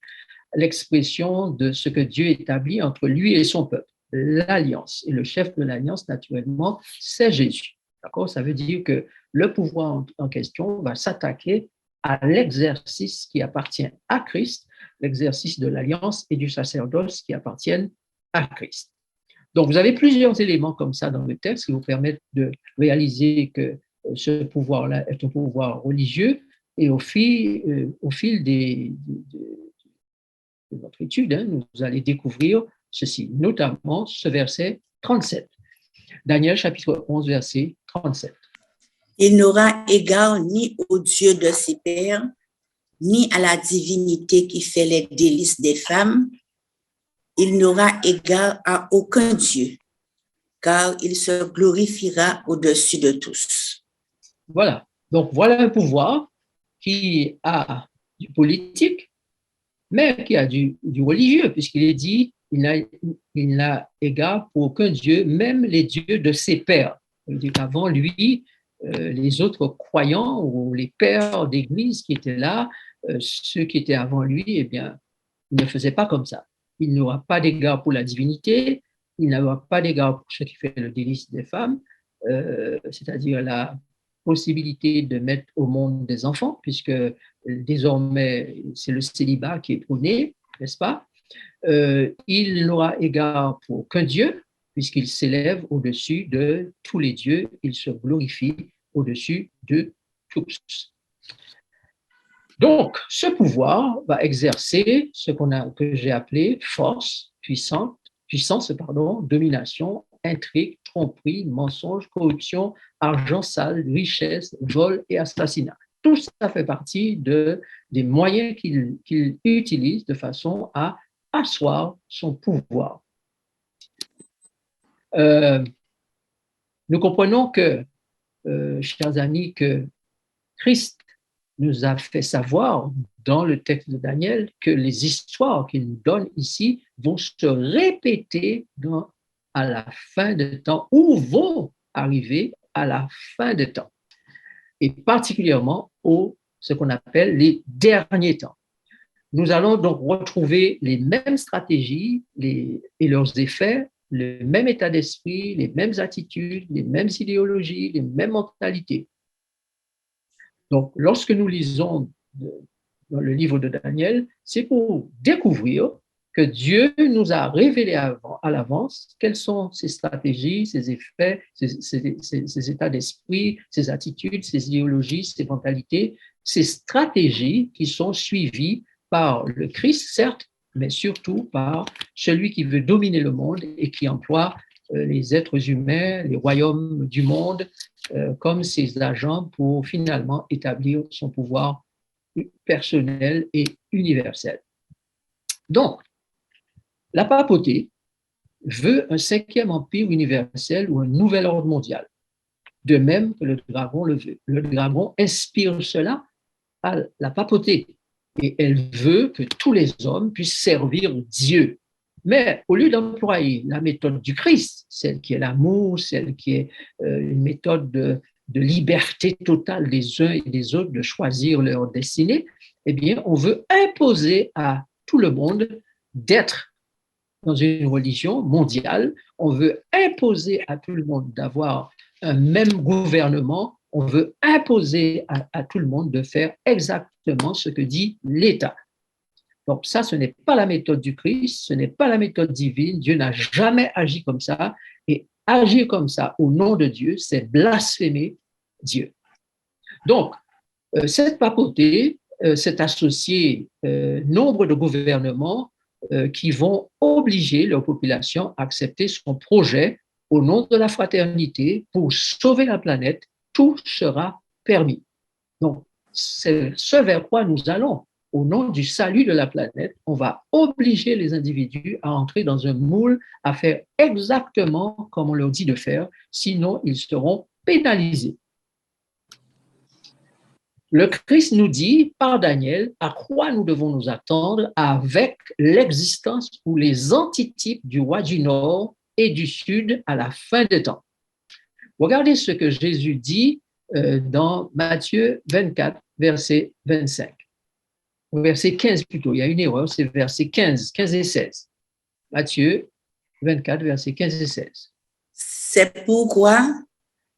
l'expression de ce que Dieu établit entre lui et son peuple, l'alliance. Et le chef de l'alliance, naturellement, c'est Jésus. D'accord? Ça veut dire que le pouvoir en question va s'attaquer à l'exercice qui appartient à Christ, l'exercice de l'alliance et du sacerdoce qui appartiennent à Christ. Donc, vous avez plusieurs éléments comme ça dans le texte qui vous permettent de réaliser que ce pouvoir-là est un pouvoir religieux, et au fil de notre étude, vous allez découvrir ceci, notamment ce verset 37. Daniel chapitre 11, verset 37. Il n'aura égard ni au Dieu de ses pères, ni à la divinité qui fait les délices des femmes. Il n'aura égard à aucun Dieu, car il se glorifiera au-dessus de tous. Voilà. Donc, voilà un pouvoir qui a du politique, mais qui a du religieux, puisqu'il est dit il n'a égard pour aucun Dieu, même les dieux de ses pères. Avant lui, les autres croyants ou les pères d'église qui étaient là, ceux qui étaient avant lui, eh bien, ils ne faisaient pas comme ça. Il n'aura pas d'égard pour la divinité, il n'aura pas d'égard pour ce qui fait le délice des femmes, c'est-à-dire possibilité de mettre au monde des enfants, puisque désormais, c'est le célibat qui est prôné, n'est-ce pas? Il n'aura égard pour qu'un Dieu, puisqu'il s'élève au-dessus de tous les dieux, il se glorifie au-dessus de tous. Donc, ce pouvoir va exercer ce que j'ai appelé force, puissance, domination, intrigue, tromperie, mensonge, corruption, argent sale, richesse, vol et assassinat. Tout ça fait partie des moyens qu'il utilise de façon à asseoir son pouvoir. Nous comprenons que, chers amis, que Christ nous a fait savoir dans le texte de Daniel que les histoires qu'il nous donne ici vont se répéter à la fin de temps ou vont arriver à la fin de temps, et particulièrement ce qu'on appelle les derniers temps. Nous allons donc retrouver les mêmes stratégies et leurs effets, le même état d'esprit, les mêmes attitudes, les mêmes idéologies, les mêmes mentalités. Donc, lorsque nous lisons dans le livre de Daniel, c'est pour découvrir que Dieu nous a révélé à l'avance quelles sont ses stratégies, ses effets, ses états d'esprit, ses attitudes, ses idéologies, ses mentalités, ces stratégies qui sont suivies par le Christ, certes, mais surtout par celui qui veut dominer le monde et qui emploie les êtres humains, les royaumes du monde, comme ses agents pour finalement établir son pouvoir personnel et universel. Donc, la papauté veut un 5e empire universel ou un nouvel ordre mondial, de même que le dragon le veut. Le dragon inspire cela à la papauté et elle veut que tous les hommes puissent servir Dieu. Mais au lieu d'employer la méthode du Christ, celle qui est l'amour, celle qui est une méthode de liberté totale des uns et des autres, de choisir leur destinée, eh bien, on veut imposer à tout le monde d'être dans une religion mondiale. On veut imposer à tout le monde d'avoir un même gouvernement. On veut imposer à tout le monde de faire exactement ce que dit l'État. Donc ça, ce n'est pas la méthode du Christ, ce n'est pas la méthode divine. Dieu n'a jamais agi comme ça. Et agir comme ça au nom de Dieu, c'est blasphémer Dieu. Donc, cette papauté s'est associée nombre de gouvernements qui vont obliger leur population à accepter son projet au nom de la fraternité pour sauver la planète. Tout sera permis. Donc, c'est ce vers quoi nous allons. Au nom du salut de la planète, on va obliger les individus à entrer dans un moule, à faire exactement comme on leur dit de faire, sinon ils seront pénalisés. Le Christ nous dit, par Daniel, à quoi nous devons nous attendre avec l'existence ou les antitypes du roi du Nord et du Sud à la fin des temps. Regardez ce que Jésus dit dans Matthieu 24, verset 25. Verset 15 plutôt, il y a une erreur, c'est verset 15 et 16. Matthieu 24, verset 15 et 16. C'est pourquoi,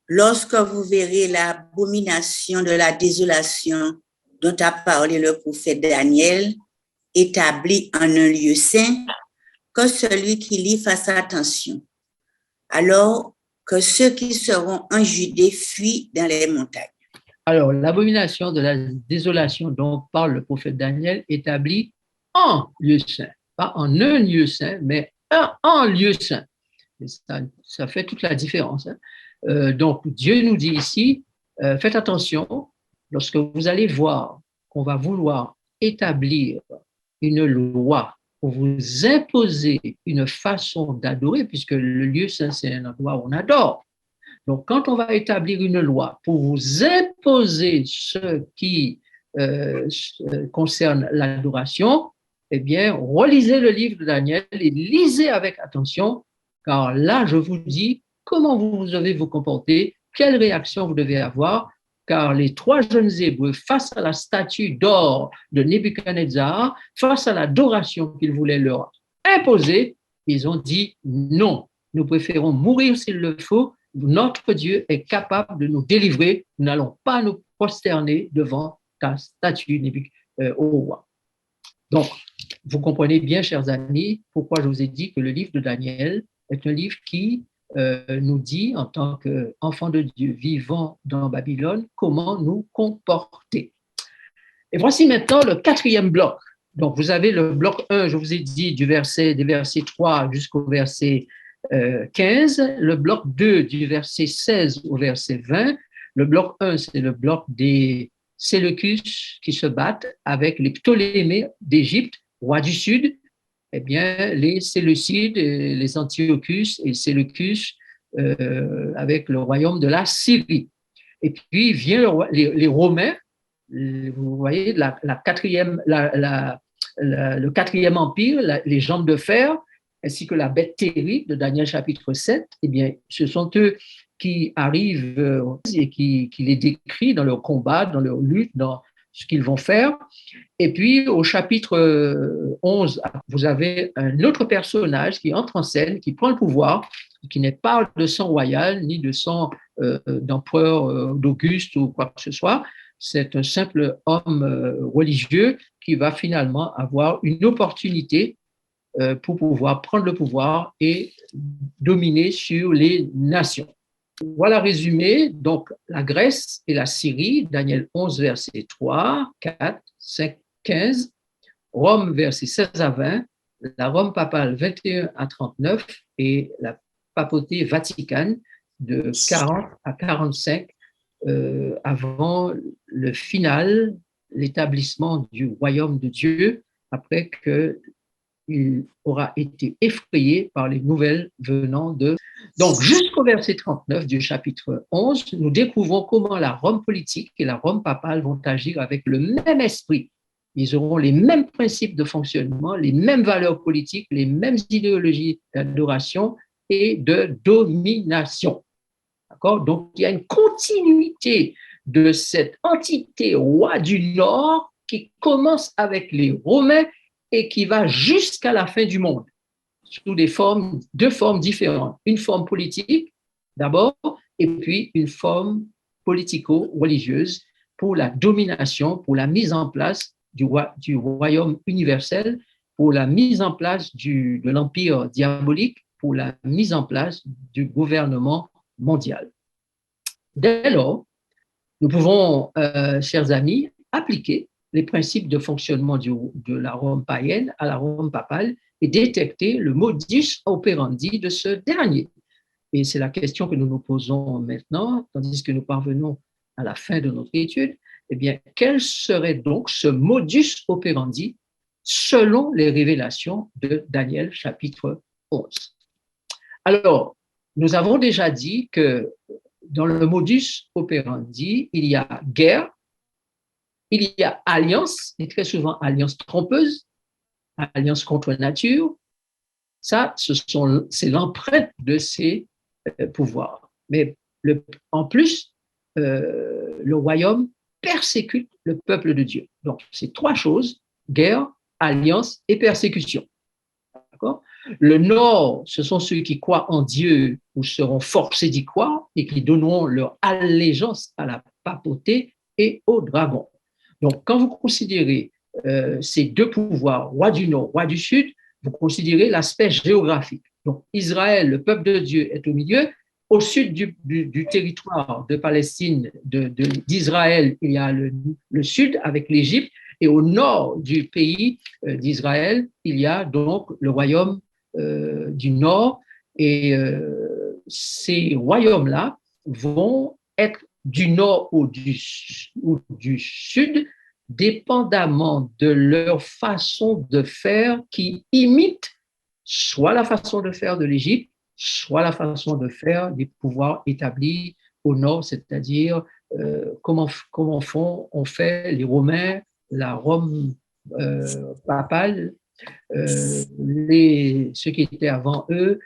lorsque vous verrez l'abomination de la désolation dont a parlé le prophète Daniel, établie en un lieu saint, que celui qui lit fasse attention. Alors que ceux qui seront en Judée fuient dans les montagnes. Alors, l'abomination de la désolation dont parle le prophète Daniel établie en lieu saint, pas en un lieu saint, mais en lieu saint. Et ça fait toute la différence. Donc, Dieu nous dit ici, faites attention, lorsque vous allez voir qu'on va vouloir établir une loi pour vous imposer une façon d'adorer, puisque le lieu saint, c'est un endroit où on adore. Donc, quand on va établir une loi pour vous imposer ce qui concerne l'adoration, eh bien, relisez le livre de Daniel et lisez avec attention, car là, je vous dis comment vous devez vous comporter, quelle réaction vous devez avoir, car les 3 jeunes Hébreux, face à la statue d'or de Nebuchadnezzar, face à l'adoration qu'il voulait leur imposer, ils ont dit non, nous préférons mourir s'il le faut, notre Dieu est capable de nous délivrer. Nous n'allons pas nous prosterner devant ta statue au roi. Donc, vous comprenez bien, chers amis, pourquoi je vous ai dit que le livre de Daniel est un livre qui nous dit, en tant qu'enfants de Dieu vivant dans Babylone, comment nous comporter. Et voici maintenant le quatrième bloc. Donc, vous avez le bloc 1, je vous ai dit, des versets 3 jusqu'au verset 15, le bloc 2 du verset 16 au verset 20. Le bloc 1, c'est le bloc des Séleucus qui se battent avec les Ptolémées d'Égypte, rois du Sud. Eh bien, les Séleucides, les Antiochus et Séleucus avec le royaume de la Syrie. Et puis vient les Romains, vous voyez, le quatrième empire, les jambes de fer, ainsi que la bête terrible de Daniel chapitre 7, eh bien, ce sont eux qui arrivent et qui les décrit dans leur combat, dans leur lutte, dans ce qu'ils vont faire. Et puis, au chapitre 11, vous avez un autre personnage qui entre en scène, qui prend le pouvoir, qui n'est pas de sang royal, ni de sang d'empereur d'Auguste ou quoi que ce soit. C'est un simple homme religieux qui va finalement avoir une opportunité pour pouvoir prendre le pouvoir et dominer sur les nations. Voilà résumé, donc la Grèce et la Syrie, Daniel 11, verset 3, 4, 5, 15, Rome, verset 16 à 20, la Rome papale 21 à 39 et la papauté vaticane de 40 à 45 avant le final, l'établissement du royaume de Dieu, après qu'il aura été effrayé par les nouvelles venant de... Donc, jusqu'au verset 39 du chapitre 11, nous découvrons comment la Rome politique et la Rome papale vont agir avec le même esprit. Ils auront les mêmes principes de fonctionnement, les mêmes valeurs politiques, les mêmes idéologies d'adoration et de domination. D'accord? Donc, il y a une continuité de cette entité roi du Nord qui commence avec les Romains et qui va jusqu'à la fin du monde, sous deux formes différentes. Une forme politique, d'abord, et puis une forme politico-religieuse pour la domination, pour la mise en place du royaume universel, pour la mise en place de l'empire diabolique, pour la mise en place du gouvernement mondial. Dès lors, nous pouvons, chers amis, appliquer les principes de fonctionnement de la Rome païenne à la Rome papale et détecter le modus operandi de ce dernier. Et c'est la question que nous nous posons maintenant, tandis que nous parvenons à la fin de notre étude. Eh bien, quel serait donc ce modus operandi selon les révélations de Daniel chapitre 11? Alors, nous avons déjà dit que dans le modus operandi, il y a guerre, il y a alliance, et très souvent alliance trompeuse, alliance contre nature. Ça, c'est l'empreinte de ces pouvoirs. Mais en plus, le royaume persécute le peuple de Dieu. Donc, c'est trois choses, guerre, alliance et persécution. D'accord? Le Nord, ce sont ceux qui croient en Dieu ou seront forcés d'y croire et qui donneront leur allégeance à la papauté et au dragon. Donc, quand vous considérez ces deux pouvoirs, roi du Nord, roi du Sud, vous considérez l'aspect géographique. Donc, Israël, le peuple de Dieu, est au milieu. Au sud du territoire de Palestine, d'Israël, il y a le sud avec l'Égypte. Et au nord du pays d'Israël, il y a donc le royaume du Nord. Et ces royaumes-là vont être du Nord ou du Sud, dépendamment de leur façon de faire qui imite soit la façon de faire de l'Égypte, soit la façon de faire des pouvoirs établis au Nord, c'est-à-dire comment on fait les Romains, la Rome papale, ceux qui étaient avant eux,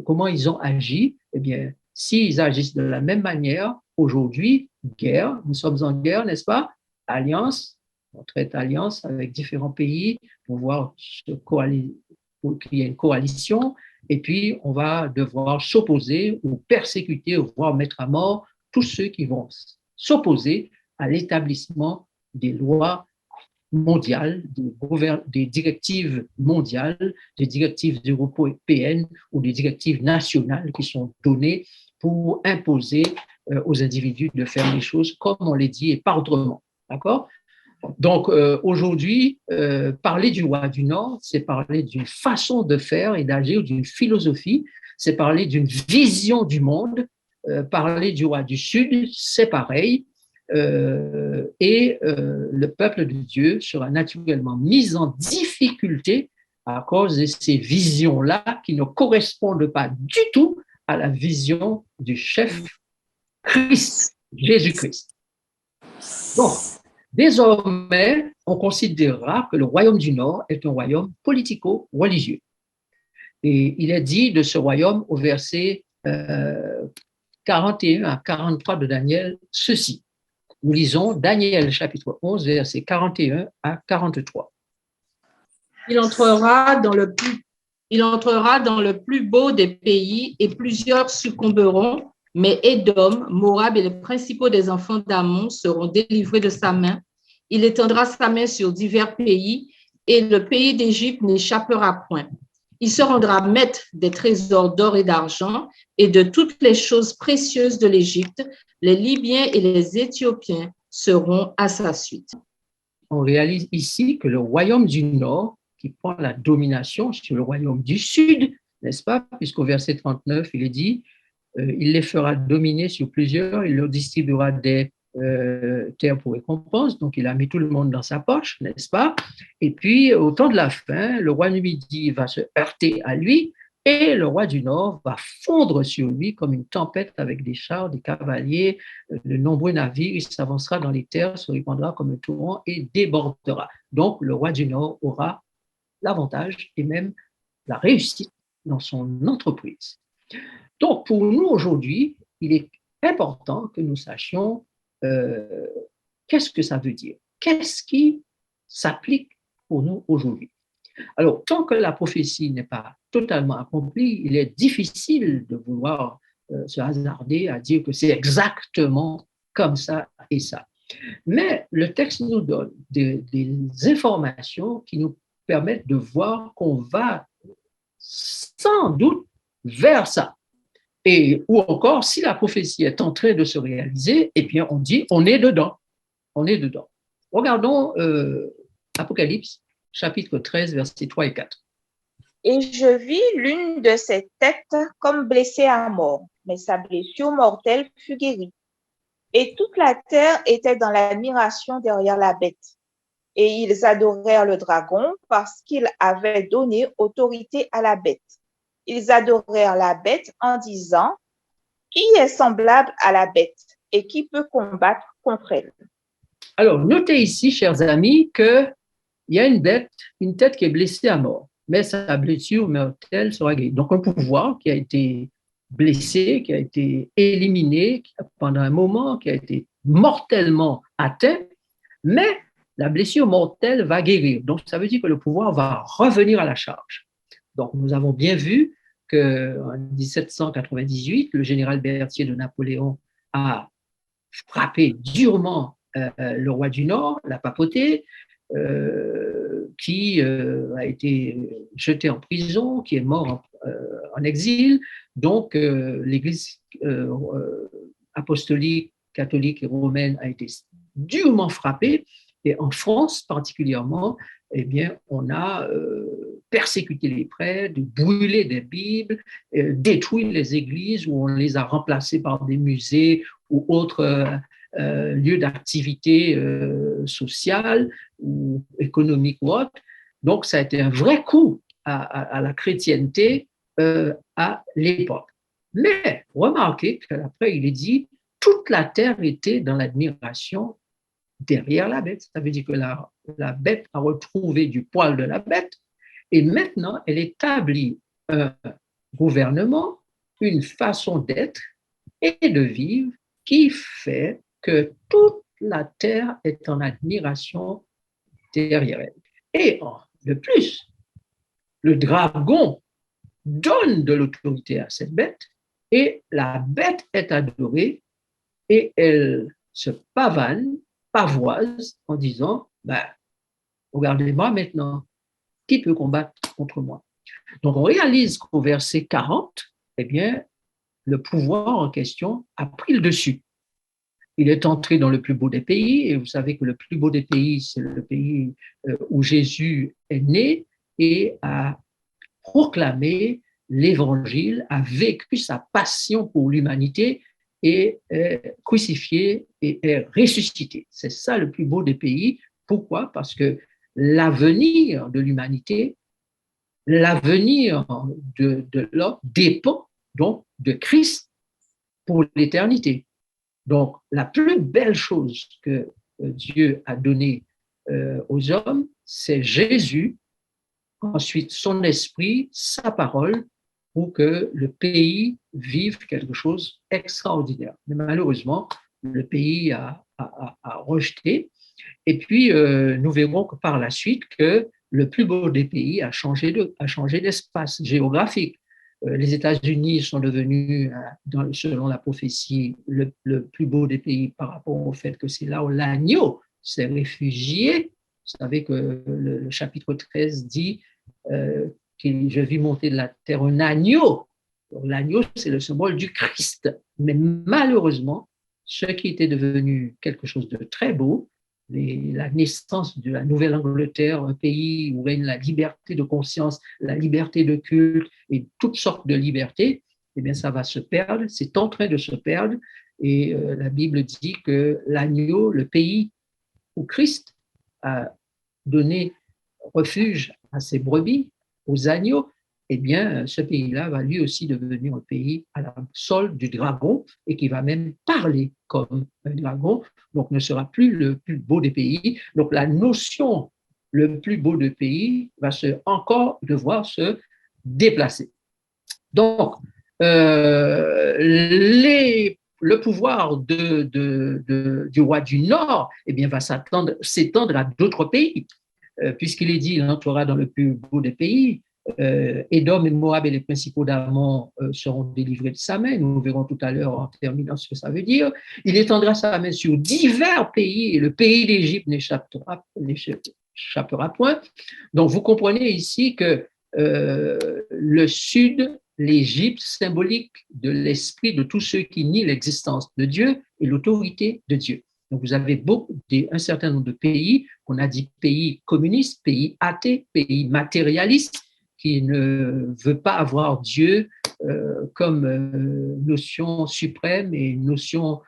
comment ils ont agi. Eh bien, s'ils agissent de la même manière, aujourd'hui, guerre, nous sommes en guerre, n'est-ce pas? Alliance, on traite alliance avec différents pays pour voir pour qu'il y ait une coalition. Et puis, on va devoir s'opposer ou persécuter, voire mettre à mort tous ceux qui vont s'opposer à l'établissement des lois mondiales, des directives mondiales, des directives européennes ou des directives nationales qui sont données pour imposer aux individus de faire les choses comme on les dit et pas autrement. D'accord? Donc, aujourd'hui, parler du roi du Nord, c'est parler d'une façon de faire et d'agir, d'une philosophie, c'est parler d'une vision du monde. Parler du roi du Sud, c'est pareil. Le peuple de Dieu sera naturellement mis en difficulté à cause de ces visions-là qui ne correspondent pas du tout à la vision du chef Christ, Jésus-Christ. Donc, désormais, on considérera que le royaume du Nord est un royaume politico-religieux. Et il est dit de ce royaume au verset 41 à 43 de Daniel ceci. Nous lisons Daniel chapitre 11, versets 41 à 43. Il entrera dans le plus beau des pays et plusieurs succomberont, mais Édom, Moab et les principaux des enfants d'Ammon seront délivrés de sa main. Il étendra sa main sur divers pays et le pays d'Égypte n'échappera point. Il se rendra maître des trésors d'or et d'argent et de toutes les choses précieuses de l'Égypte. Les Libyens et les Éthiopiens seront à sa suite. On réalise ici que le royaume du Nord, qui prend la domination sur le royaume du Sud, n'est-ce pas? Puisqu'au verset 39, il est dit, il les fera dominer sur plusieurs, il leur distribuera des terres pour récompense, donc il a mis tout le monde dans sa poche, n'est-ce pas? Et puis, au temps de la fin, le roi du Midi va se heurter à lui et le roi du Nord va fondre sur lui comme une tempête avec des chars, des cavaliers, de nombreux navires. Il s'avancera dans les terres, se répandra comme un torrent et débordera. Donc, le roi du Nord aura l'avantage et même la réussite dans son entreprise. Donc, pour nous aujourd'hui, il est important que nous sachions qu'est-ce que ça veut dire, qu'est-ce qui s'applique pour nous aujourd'hui. Alors, tant que la prophétie n'est pas totalement accomplie, il est difficile de vouloir se hasarder à dire que c'est exactement comme ça et ça. Mais le texte nous donne des informations qui nous permettent de voir qu'on va sans doute vers ça. Et, ou encore, si la prophétie est en train de se réaliser, eh bien, on dit, on est dedans. On est dedans. Regardons Apocalypse, chapitre 13, versets 3 et 4. Et je vis l'une de ses têtes comme blessée à mort, mais sa blessure mortelle fut guérie. Et toute la terre était dans l'admiration derrière la bête. Et ils adorèrent le dragon parce qu'il avait donné autorité à la bête. Ils adorèrent la bête en disant, qui est semblable à la bête et qui peut combattre contre elle? Alors, notez ici, chers amis, qu'il y a une tête qui est blessée à mort, mais sa blessure mortelle sera guérie. Donc, un pouvoir qui a été blessé, qui a été éliminé pendant un moment, qui a été mortellement atteint, mais la blessure mortelle va guérir. Donc, ça veut dire que le pouvoir va revenir à la charge. Donc, nous avons bien vu qu'en 1798, le général Berthier de Napoléon a frappé durement le roi du Nord, la papauté, qui a été jeté en prison, qui est mort en exil. Donc, l'Église apostolique, catholique et romaine a été durement frappée. Et en France particulièrement, eh bien, on a persécuté les prêtres, brûlé des Bibles, détruit les églises où on les a remplacées par des musées ou autres lieux d'activité sociale ou économique ou autre. Donc, ça a été un vrai coup à la chrétienté à l'époque. Mais remarquez qu'après, il est dit, toute la terre était dans l'admiration derrière la bête. Ça veut dire que la bête a retrouvé du poil de la bête et maintenant, elle établit un gouvernement, une façon d'être et de vivre qui fait que toute la terre est en admiration derrière elle. Et de plus, le dragon donne de l'autorité à cette bête et la bête est adorée et elle se pavoise en disant, ben, regardez-moi maintenant, qui peut combattre contre moi? Donc, on réalise qu'au verset 40, eh bien, le pouvoir en question a pris le dessus. Il est entré dans le plus beau des pays, et vous savez que le plus beau des pays, c'est le pays où Jésus est né et a proclamé l'évangile, a vécu sa passion pour l'humanité et est crucifié et est ressuscité. C'est ça le plus beau des pays. Pourquoi? Parce que l'avenir de l'humanité, l'avenir de l'homme dépend donc de Christ pour l'éternité. Donc, la plus belle chose que Dieu a donnée aux hommes, c'est Jésus, ensuite son esprit, sa parole, pour que le pays vive quelque chose d'extraordinaire. Mais malheureusement, le pays a rejeté. Et puis, nous verrons que par la suite que le plus beau des pays a changé d'espace géographique. Les États-Unis sont devenus, selon la prophétie, le plus beau des pays par rapport au fait que c'est là où l'agneau s'est réfugié. Vous savez que le chapitre 13 dit que je vis monter de la terre un agneau. L'agneau, c'est le symbole du Christ. Mais malheureusement, ce qui était devenu quelque chose de très beau, la naissance de la Nouvelle-Angleterre, un pays où règne la liberté de conscience, la liberté de culte et toutes sortes de libertés, eh bien, ça va se perdre, c'est en train de se perdre. Et la Bible dit que l'agneau, le pays où Christ a donné refuge à ses brebis, aux agneaux, eh bien, ce pays-là va lui aussi devenir un pays à la solde du dragon et qui va même parler comme un dragon, donc ne sera plus le plus beau des pays. Donc, la notion le plus beau des pays va encore devoir se déplacer. Donc, le pouvoir du roi du Nord eh bien, va s'étendre à d'autres pays, puisqu'il est dit, il entrera dans le plus beau des pays. Édom et Moab et les principaux d'Amon seront délivrés de sa main. Nous verrons tout à l'heure en terminant ce que ça veut dire. Il étendra sa main sur divers pays et le pays d'Égypte n'échappera point. Donc, vous comprenez ici que le sud, l'Égypte, symbolique de l'esprit de tous ceux qui nient l'existence de Dieu et l'autorité de Dieu. Donc, vous avez un certain nombre de pays, qu'on a dit pays communistes, pays athées, pays matérialistes, qui ne veut pas avoir Dieu comme notion suprême et notion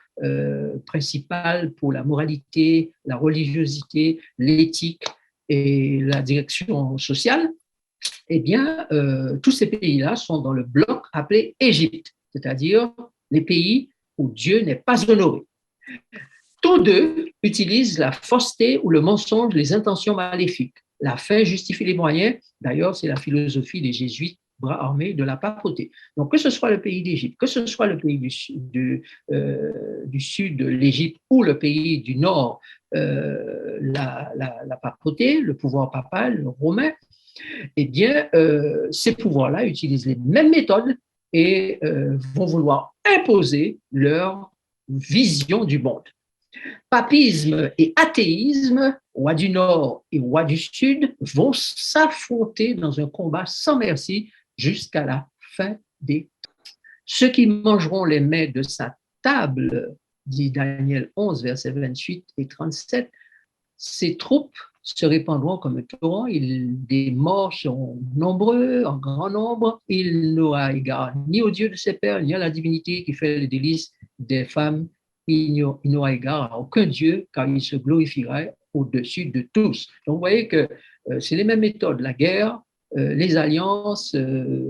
principale pour la moralité, la religiosité, l'éthique et la direction sociale. Eh bien, tous ces pays-là sont dans le bloc appelé Égypte, c'est-à-dire les pays où Dieu n'est pas honoré. Tous deux utilisent la fausseté ou le mensonge, les intentions maléfiques. La fin justifie les moyens. D'ailleurs, c'est la philosophie des jésuites, bras armés de la papauté. Donc, que ce soit le pays d'Égypte, que ce soit le pays du sud de l'Égypte ou le pays du nord, la papauté, le pouvoir papal, le romain, eh bien, ces pouvoirs-là utilisent les mêmes méthodes et vont vouloir imposer leur vision du monde. Papisme et athéisme, roi du Nord et roi du Sud, vont s'affronter dans un combat sans merci jusqu'à la fin des temps. Ceux qui mangeront les mets de sa table, dit Daniel 11, versets 28 et 37, ces troupes se répandront comme un torrent, des morts seront nombreux, en grand nombre, il n'aura égard ni au Dieu de ses pères, ni à la divinité qui fait les délices des femmes, il n'aura égard à aucun Dieu, car il se glorifiera au-dessus de tous. Donc, vous voyez que c'est les mêmes méthodes, la guerre, les alliances,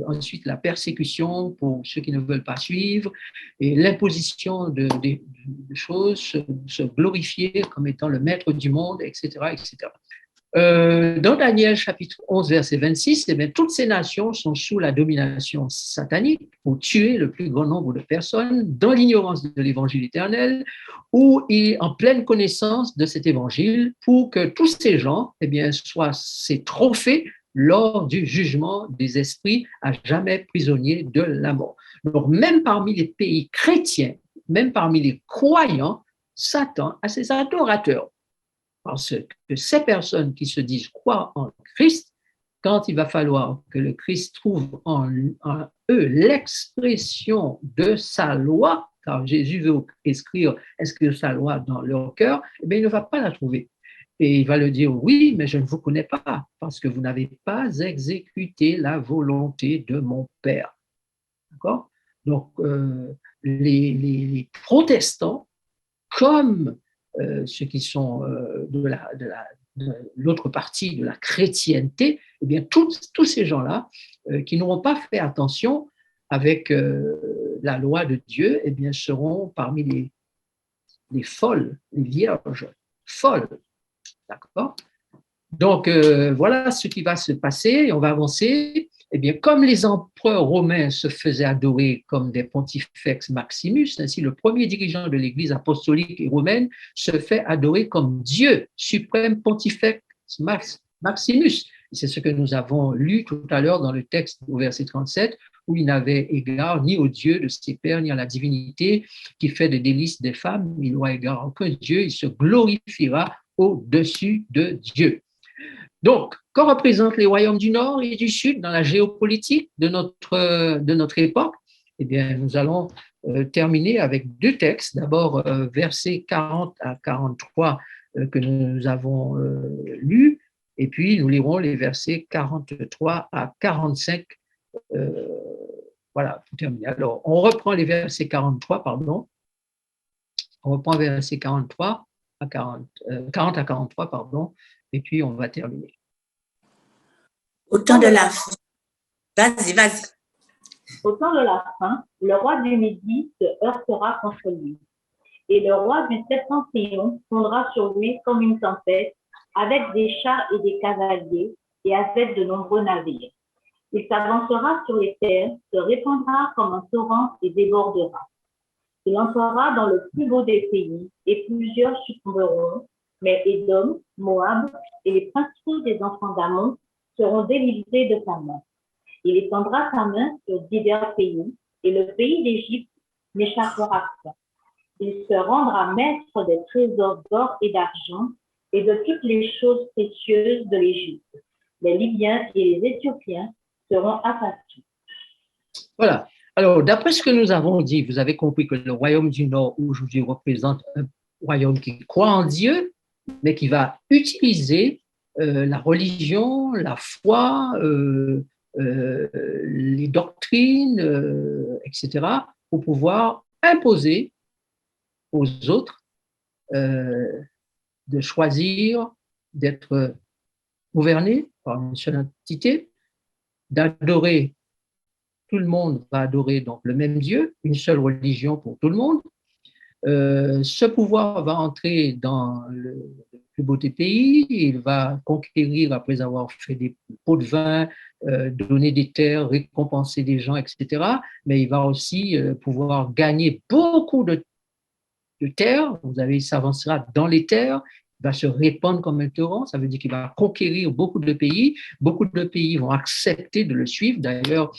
ensuite la persécution pour ceux qui ne veulent pas suivre, et l'imposition de choses, se glorifier comme étant le maître du monde, etc., etc. Dans Daniel chapitre 11, verset 26, eh bien, toutes ces nations sont sous la domination satanique pour tuer le plus grand nombre de personnes dans l'ignorance de l'évangile éternel ou en pleine connaissance de cet évangile pour que tous ces gens eh bien, soient ces trophées lors du jugement des esprits à jamais prisonniers de la mort. Donc, même parmi les pays chrétiens, même parmi les croyants, Satan a ses adorateurs. Parce que ces personnes qui se disent croire en Christ, quand il va falloir que le Christ trouve en eux l'expression de sa loi, car Jésus veut inscrire sa loi dans leur cœur, eh bien, il ne va pas la trouver. Et il va leur dire, oui, mais je ne vous connais pas, parce que vous n'avez pas exécuté la volonté de mon Père. D'accord? Donc, les protestants, comme ceux qui sont de l'autre partie de la chrétienté, eh bien, tous ces gens-là qui n'auront pas fait attention avec la loi de Dieu, eh bien, seront parmi les folles, les vierges folles. D'accord? Donc, voilà ce qui va se passer et on va avancer. Eh bien, comme les empereurs romains se faisaient adorer comme des pontifex maximus, ainsi le premier dirigeant de l'Église apostolique et romaine se fait adorer comme Dieu, suprême pontifex maximus. C'est ce que nous avons lu tout à l'heure dans le texte au verset 37, où il n'avait égard ni au Dieu de ses pères, ni à la divinité qui fait des délices des femmes. Il n'aura égard à aucun Dieu, il se glorifiera au-dessus de Dieu. Donc, qu'en représentent les royaumes du Nord et du Sud dans la géopolitique de notre époque? Eh bien, nous allons terminer avec deux textes. D'abord, versets 40 à 43 que nous avons lus, et puis nous lirons les versets 43 à 45. Voilà, pour terminer. Alors, on reprend les versets 43, pardon. On reprend versets 43 à 40 à 43, pardon, et puis on va terminer. Au temps de la fin, vas-y. Au temps de la fin, le roi du Midi se heurtera contre lui, et le roi du Septentrion fondra sur lui comme une tempête, avec des chars et des cavaliers, et avec de nombreux navires. Il s'avancera sur les terres, se répandra comme un torrent et débordera. Il entrera dans le plus beau des pays, et plusieurs succomberont, mais Édom, Moab et les principaux des enfants d'Ammon seront délivrés de sa main. Il étendra sa main sur divers pays, et le pays d'Égypte n'échappera pas. Il se rendra maître des trésors d'or et d'argent, et de toutes les choses précieuses de l'Égypte. Les Libyens et les Éthiopiens seront abattus. Voilà. Alors, d'après ce que nous avons dit, vous avez compris que le royaume du Nord aujourd'hui représente un royaume qui croit en Dieu, mais qui va utiliser la religion, la foi, les doctrines, etc., pour pouvoir imposer aux autres de choisir d'être gouvernés par une seule entité, d'adorer. Tout le monde va adorer donc le même Dieu, une seule religion pour tout le monde. Ce pouvoir va entrer dans le plus beau des pays, il va conquérir après avoir fait des pots de vin, donner des terres, récompenser des gens, etc. Mais il va aussi pouvoir gagner beaucoup de terres. Il s'avancera dans les terres, il va se répandre comme un torrent, ça veut dire qu'il va conquérir beaucoup de pays vont accepter de le suivre. D'ailleurs,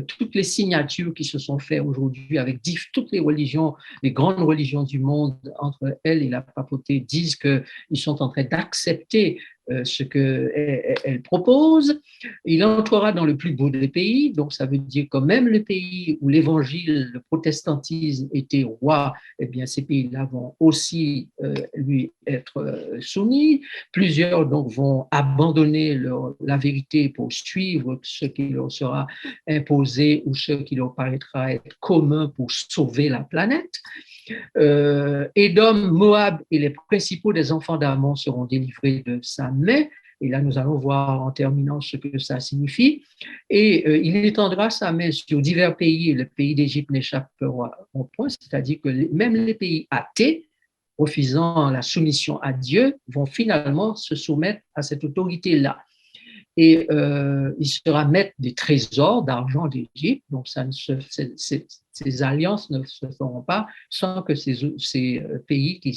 toutes les signatures qui se sont faites aujourd'hui avec toutes les religions, les grandes religions du monde, entre elles et la papauté, disent qu'ils sont en train d'accepter ce qu'elle propose. Il entrera dans le plus beau des pays, donc ça veut dire que même le pays où l'évangile, le protestantisme était roi, eh bien ces pays-là vont aussi lui être soumis. Plusieurs donc vont abandonner la vérité pour suivre ce qui leur sera imposé ou ce qui leur paraîtra être commun pour sauver la planète. Édom, Moab et les principaux des enfants d'Ammon seront délivrés de sa main. Et là, nous allons voir en terminant ce que ça signifie. Et il étendra sa main sur divers pays. Le pays d'Égypte n'échappera au point, c'est-à-dire que même les pays athées, refusant la soumission à Dieu, vont finalement se soumettre à cette autorité-là. Et il sera maître des trésors d'argent d'Égypte. Donc, ces alliances ne se feront pas sans que ces pays qui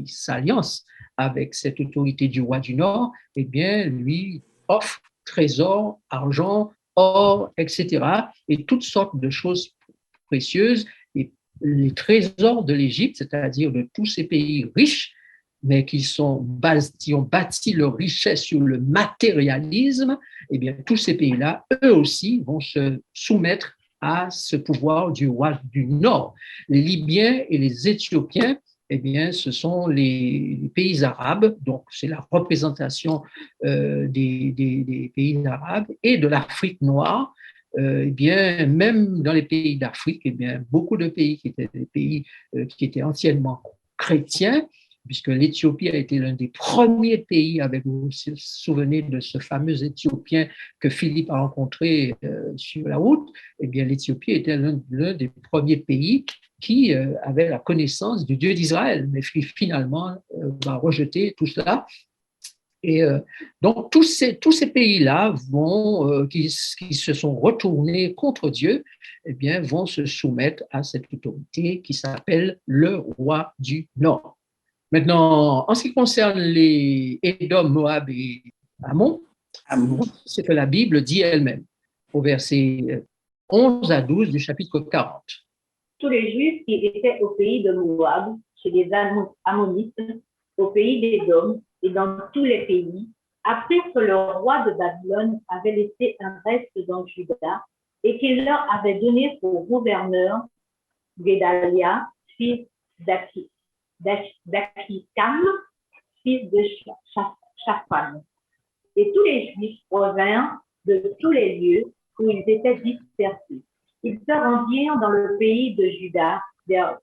s'alliancent avec cette autorité du roi du Nord, eh bien, lui offrent trésors, argent, or, etc. et toutes sortes de choses précieuses. Et les trésors de l'Égypte, c'est-à-dire de tous ces pays riches, mais qui ont bâti leur richesse sur le matérialisme, eh bien, tous ces pays-là, eux aussi, vont se soumettre à ce pouvoir du roi du Nord. Les Libyens et les Éthiopiens, eh bien, ce sont les pays arabes, donc c'est la représentation des pays arabes et de l'Afrique noire. Eh bien, même dans les pays d'Afrique, eh bien, beaucoup de pays qui étaient des pays qui étaient anciennement chrétiens, puisque l'Éthiopie a été l'un des premiers pays, avec vous vous souvenez de ce fameux Éthiopien que Philippe a rencontré sur la route, eh bien l'Éthiopie était l'un des premiers pays qui avait la connaissance du Dieu d'Israël, mais finalement va rejeter tout cela. Et donc tous ces pays-là qui se sont retournés contre Dieu, eh bien vont se soumettre à cette autorité qui s'appelle le roi du Nord. Maintenant, en ce qui concerne les Édom, Moab et Ammon, c'est que la Bible dit elle-même, au verset 11 à 12 du chapitre 40. Tous les Juifs qui étaient au pays de Moab, chez les Ammonites, au pays d'Édom et dans tous les pays, apprirent que le roi de Babylone avait laissé un reste dans Juda et qu'il leur avait donné pour gouverneur Guédalia, fils d'Achikam, fils de Shaphan. Et tous les Juifs revinrent de tous les lieux où ils étaient dispersés. Ils se rendirent dans le pays de Juda, vers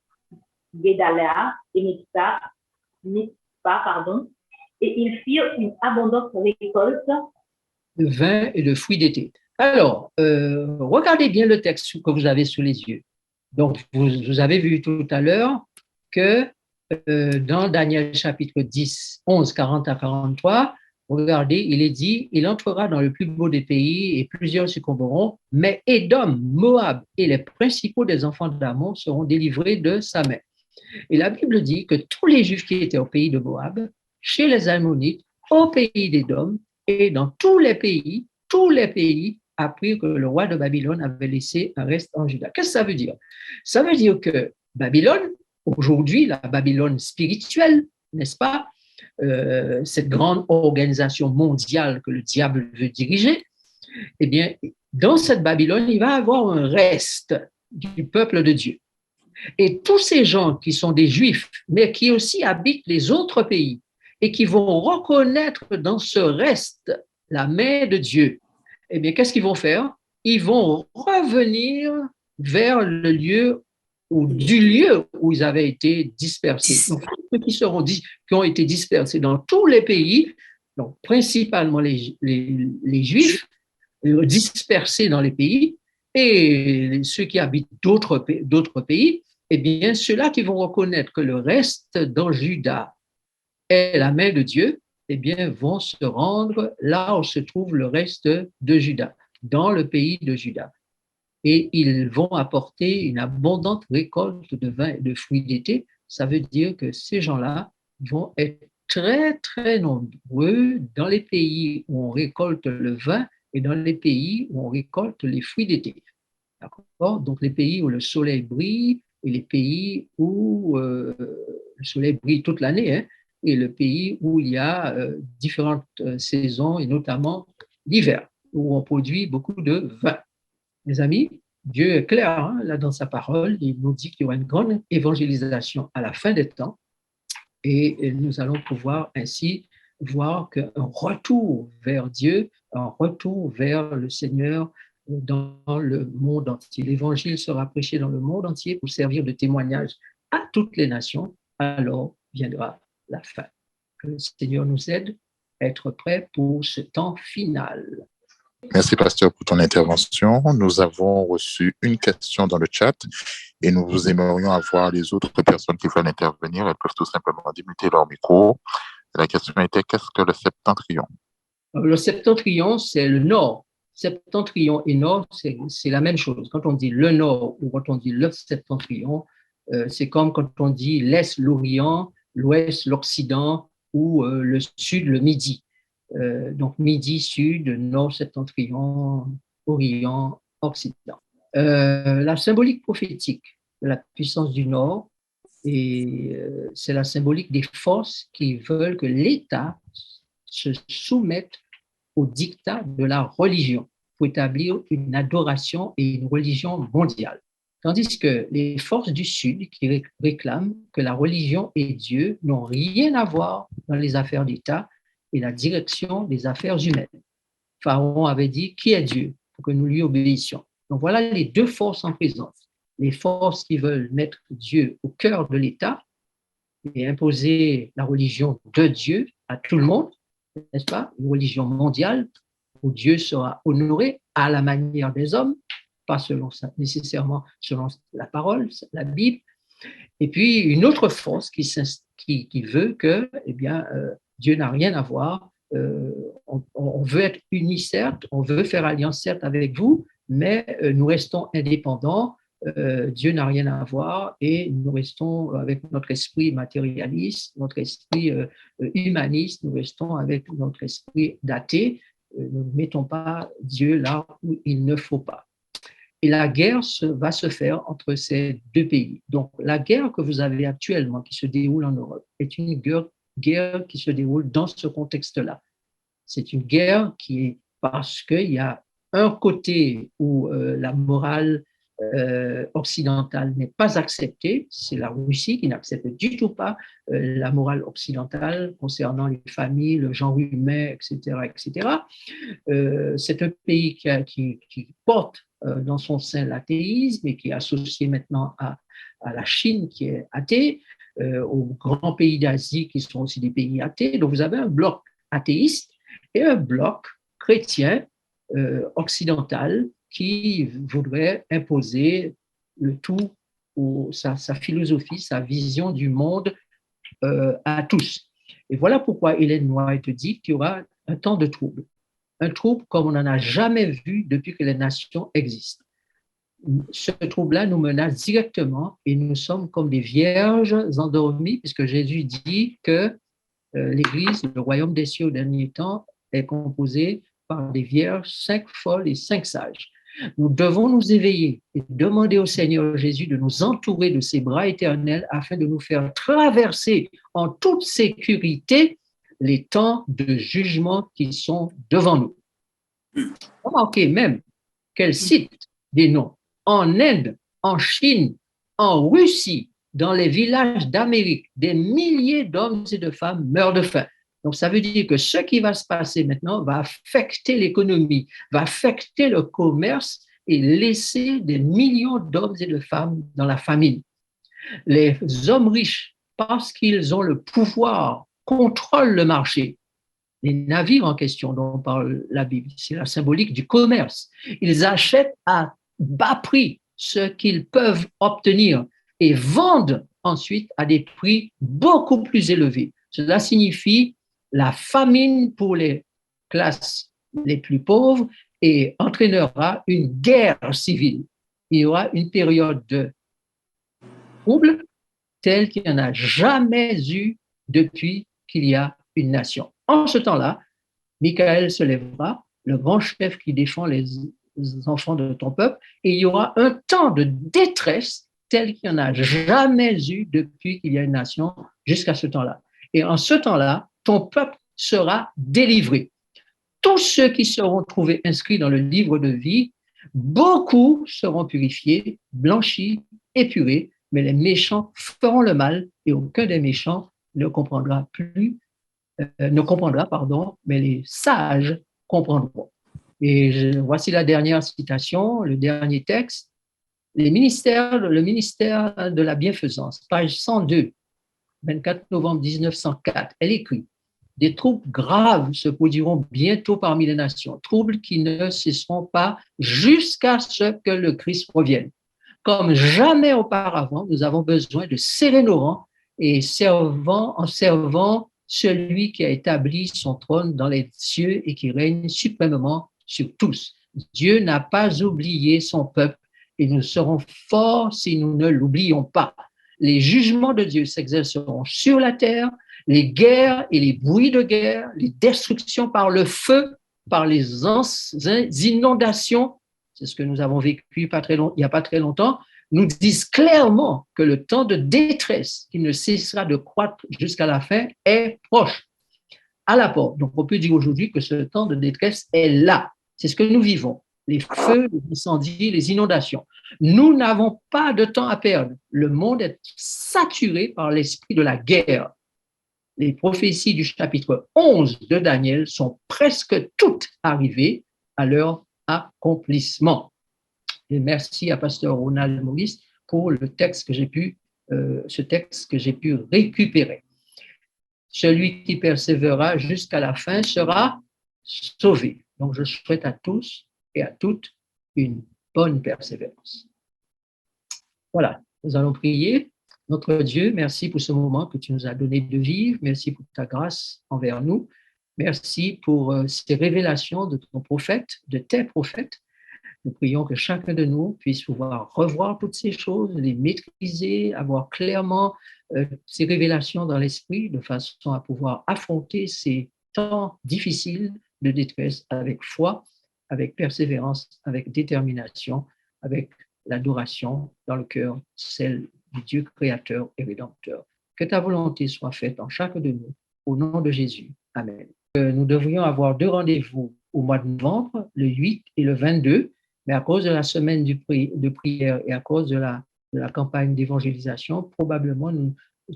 Guédalia et Mitzpah, et ils firent une abondante récolte de vin et de fruits d'été. Alors, regardez bien le texte que vous avez sous les yeux. Donc, vous avez vu tout à l'heure que dans Daniel chapitre 10, 11, 40 à 43, regardez, il est dit, il entrera dans le plus beau des pays et plusieurs succomberont, mais Édom, Moab et les principaux des enfants d'Ammon seront délivrés de sa main. Et la Bible dit que tous les Juifs qui étaient au pays de Moab, chez les Ammonites, au pays d'Édom et dans tous les pays apprirent que le roi de Babylone avait laissé un reste en Juda. Qu'est-ce que ça veut dire? Ça veut dire que Babylone, aujourd'hui, la Babylone spirituelle, n'est-ce pas, cette grande organisation mondiale que le diable veut diriger, eh bien, dans cette Babylone, il va y avoir un reste du peuple de Dieu. Et tous ces gens qui sont des Juifs, mais qui aussi habitent les autres pays et qui vont reconnaître dans ce reste la main de Dieu, eh bien, qu'est-ce qu'ils vont faire? Ils vont revenir vers le lieu du lieu où ils avaient été dispersés. Donc, ceux qui ont été dispersés dans tous les pays, donc principalement les Juifs, dispersés dans les pays, et ceux qui habitent d'autres pays, eh bien, ceux-là qui vont reconnaître que le reste dans Juda est la main de Dieu, eh bien, vont se rendre là où se trouve le reste de Juda, dans le pays de Juda. Et ils vont apporter une abondante récolte de vin et de fruits d'été. Ça veut dire que ces gens-là vont être très, très nombreux dans les pays où on récolte le vin et dans les pays où on récolte les fruits d'été. D'accord? Donc, les pays où le soleil brille et les pays où le soleil brille toute l'année, hein, et le pays où il y a différentes saisons, et notamment l'hiver, où on produit beaucoup de vin. Mes amis, Dieu est clair hein, là dans sa parole, il nous dit qu'il y aura une grande évangélisation à la fin des temps et nous allons pouvoir ainsi voir qu'un retour vers Dieu, un retour vers le Seigneur dans le monde entier. L'évangile sera prêché dans le monde entier pour servir de témoignage à toutes les nations, alors viendra la fin. Que le Seigneur nous aide à être prêts pour ce temps final. Merci, pasteur, pour ton intervention. Nous avons reçu une question dans le chat et nous aimerions avoir les autres personnes qui veulent intervenir. Elles peuvent tout simplement démuter leur micro. La question était, qu'est-ce que le septentrion? Le septentrion, c'est le nord. Septentrion et nord, c'est la même chose. Quand on dit le nord ou quand on dit le septentrion, c'est comme quand on dit l'est, l'orient, l'ouest, l'occident ou le sud, le midi. donc midi, sud, nord, septentrion, orient, occident. La symbolique prophétique de la puissance du nord, et c'est la symbolique des forces qui veulent que l'État se soumette au dictat de la religion pour établir une adoration et une religion mondiale. Tandis que les forces du Sud qui réclament que la religion et Dieu n'ont rien à voir dans les affaires d'État et la direction des affaires humaines. Pharaon avait dit « Qui est Dieu ?» pour que nous lui obéissions. Donc voilà les deux forces en présence. Les forces qui veulent mettre Dieu au cœur de l'État et imposer la religion de Dieu à tout le monde, n'est-ce pas? Une religion mondiale où Dieu sera honoré à la manière des hommes, pas nécessairement selon la parole, la Bible. Et puis une autre force qui veut que, eh bien, Dieu n'a rien à voir. On veut être unis, certes, on veut faire alliance, certes, avec vous, mais nous restons indépendants. Dieu n'a rien à voir et nous restons avec notre esprit matérialiste, notre esprit humaniste, nous restons avec notre esprit d'athée. Nous ne mettons pas Dieu là où il ne faut pas. Et la guerre va se faire entre ces deux pays. Donc, la guerre que vous avez actuellement qui se déroule en Europe est une guerre qui se déroule dans ce contexte-là. C'est une guerre qui est parce qu'il y a un côté où la morale occidentale n'est pas acceptée, c'est la Russie qui n'accepte du tout pas la morale occidentale concernant les familles, le genre humain, etc., etc. C'est un pays qui porte dans son sein l'athéisme et qui est associé maintenant à la Chine qui est athée, aux grands pays d'Asie qui sont aussi des pays athées. Donc vous avez un bloc athéiste et un bloc chrétien occidental qui voudrait imposer le tout, sa philosophie, sa vision du monde à tous. Et voilà pourquoi Ellen White dit qu'il y aura un temps de trouble. Un trouble comme on n'en a jamais vu depuis que les nations existent. Ce trouble-là nous menace directement et nous sommes comme des vierges endormies, puisque Jésus dit que l'Église, le royaume des cieux au dernier temps, est composé par des vierges, 5 folles et 5 sages. Nous devons nous éveiller et demander au Seigneur Jésus de nous entourer de ses bras éternels afin de nous faire traverser en toute sécurité les temps de jugement qui sont devant nous. Remarquez même qu'elle cite des noms en Inde, en Chine, en Russie, dans les villages d'Amérique, des milliers d'hommes et de femmes meurent de faim. Donc, ça veut dire que ce qui va se passer maintenant va affecter l'économie, va affecter le commerce et laisser des millions d'hommes et de femmes dans la famine. Les hommes riches, parce qu'ils ont le pouvoir, contrôlent le marché. Les navires en question dont parle la Bible, c'est la symbolique du commerce. Ils achètent à bas prix ce qu'ils peuvent obtenir et vendent ensuite à des prix beaucoup plus élevés. Cela signifie la famine pour les classes les plus pauvres et entraînera une guerre civile. Il y aura une période de trouble telle qu'il n'y en a jamais eu depuis qu'il y a une nation. En ce temps-là, Michael se lèvera, le grand chef qui défend les enfants de ton peuple, et il y aura un temps de détresse tel qu'il n'y en a jamais eu depuis qu'il y a une nation jusqu'à ce temps-là. Et en ce temps-là, ton peuple sera délivré. Tous ceux qui seront trouvés inscrits dans le livre de vie, beaucoup seront purifiés, blanchis, épurés, mais les méchants feront le mal et aucun des méchants ne comprendra, mais les sages comprendront. Et voici la dernière citation, le dernier texte. Le ministère de la bienfaisance, page 102, 24 novembre 1904, elle écrit « Des troubles graves se produiront bientôt parmi les nations, troubles qui ne cesseront pas jusqu'à ce que le Christ revienne. Comme jamais auparavant, nous avons besoin de serrer nos rangs et en servant celui qui a établi son trône dans les cieux et qui règne suprêmement sur tous. Dieu n'a pas oublié son peuple et nous serons forts si nous ne l'oublions pas. Les jugements de Dieu s'exerceront sur la terre, les guerres et les bruits de guerre, les destructions par le feu, par les inondations, c'est ce que nous avons vécu il n'y a pas très longtemps, nous disent clairement que le temps de détresse qui ne cessera de croître jusqu'à la fin est proche, à la porte. Donc, on peut dire aujourd'hui que ce temps de détresse est là. C'est ce que nous vivons. Les feux, les incendies, les inondations. Nous n'avons pas de temps à perdre. Le monde est saturé par l'esprit de la guerre. Les prophéties du chapitre 11 de Daniel sont presque toutes arrivées à leur accomplissement. Et merci à Pasteur Ronald Maurice pour le texte que j'ai pu, ce texte que j'ai pu récupérer. Celui qui persévérera jusqu'à la fin sera sauvé. Donc, je souhaite à tous et à toutes une bonne persévérance. Voilà, nous allons prier. Notre Dieu, merci pour ce moment que tu nous as donné de vivre. Merci pour ta grâce envers nous. Merci pour ces révélations de ton prophète, de tes prophètes. Nous prions que chacun de nous puisse pouvoir revoir toutes ces choses, les maîtriser, avoir clairement ces révélations dans l'esprit de façon à pouvoir affronter ces temps difficiles de détresse avec foi, avec persévérance, avec détermination, avec l'adoration dans le cœur, celle du Dieu créateur et rédempteur. Que ta volonté soit faite en chacun de nous, au nom de Jésus. Amen. Nous devrions avoir 2 rendez-vous au mois de novembre, le 8 et le 22, mais à cause de la semaine de prière et à cause de la campagne d'évangélisation, probablement,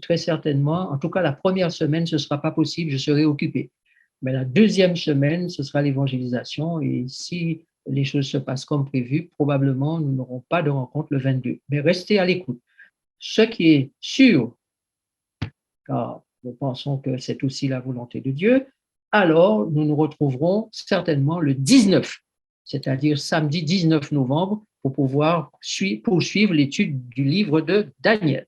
très certainement, en tout cas la première semaine, ce ne sera pas possible, je serai occupé. Mais la deuxième semaine, ce sera l'évangélisation et si les choses se passent comme prévu, probablement, nous n'aurons pas de rencontre le 22. Mais restez à l'écoute. Ce qui est sûr, car nous pensons que c'est aussi la volonté de Dieu, alors nous nous retrouverons certainement le 19, c'est-à-dire samedi 19 novembre, pour pouvoir poursuivre l'étude du livre de Daniel.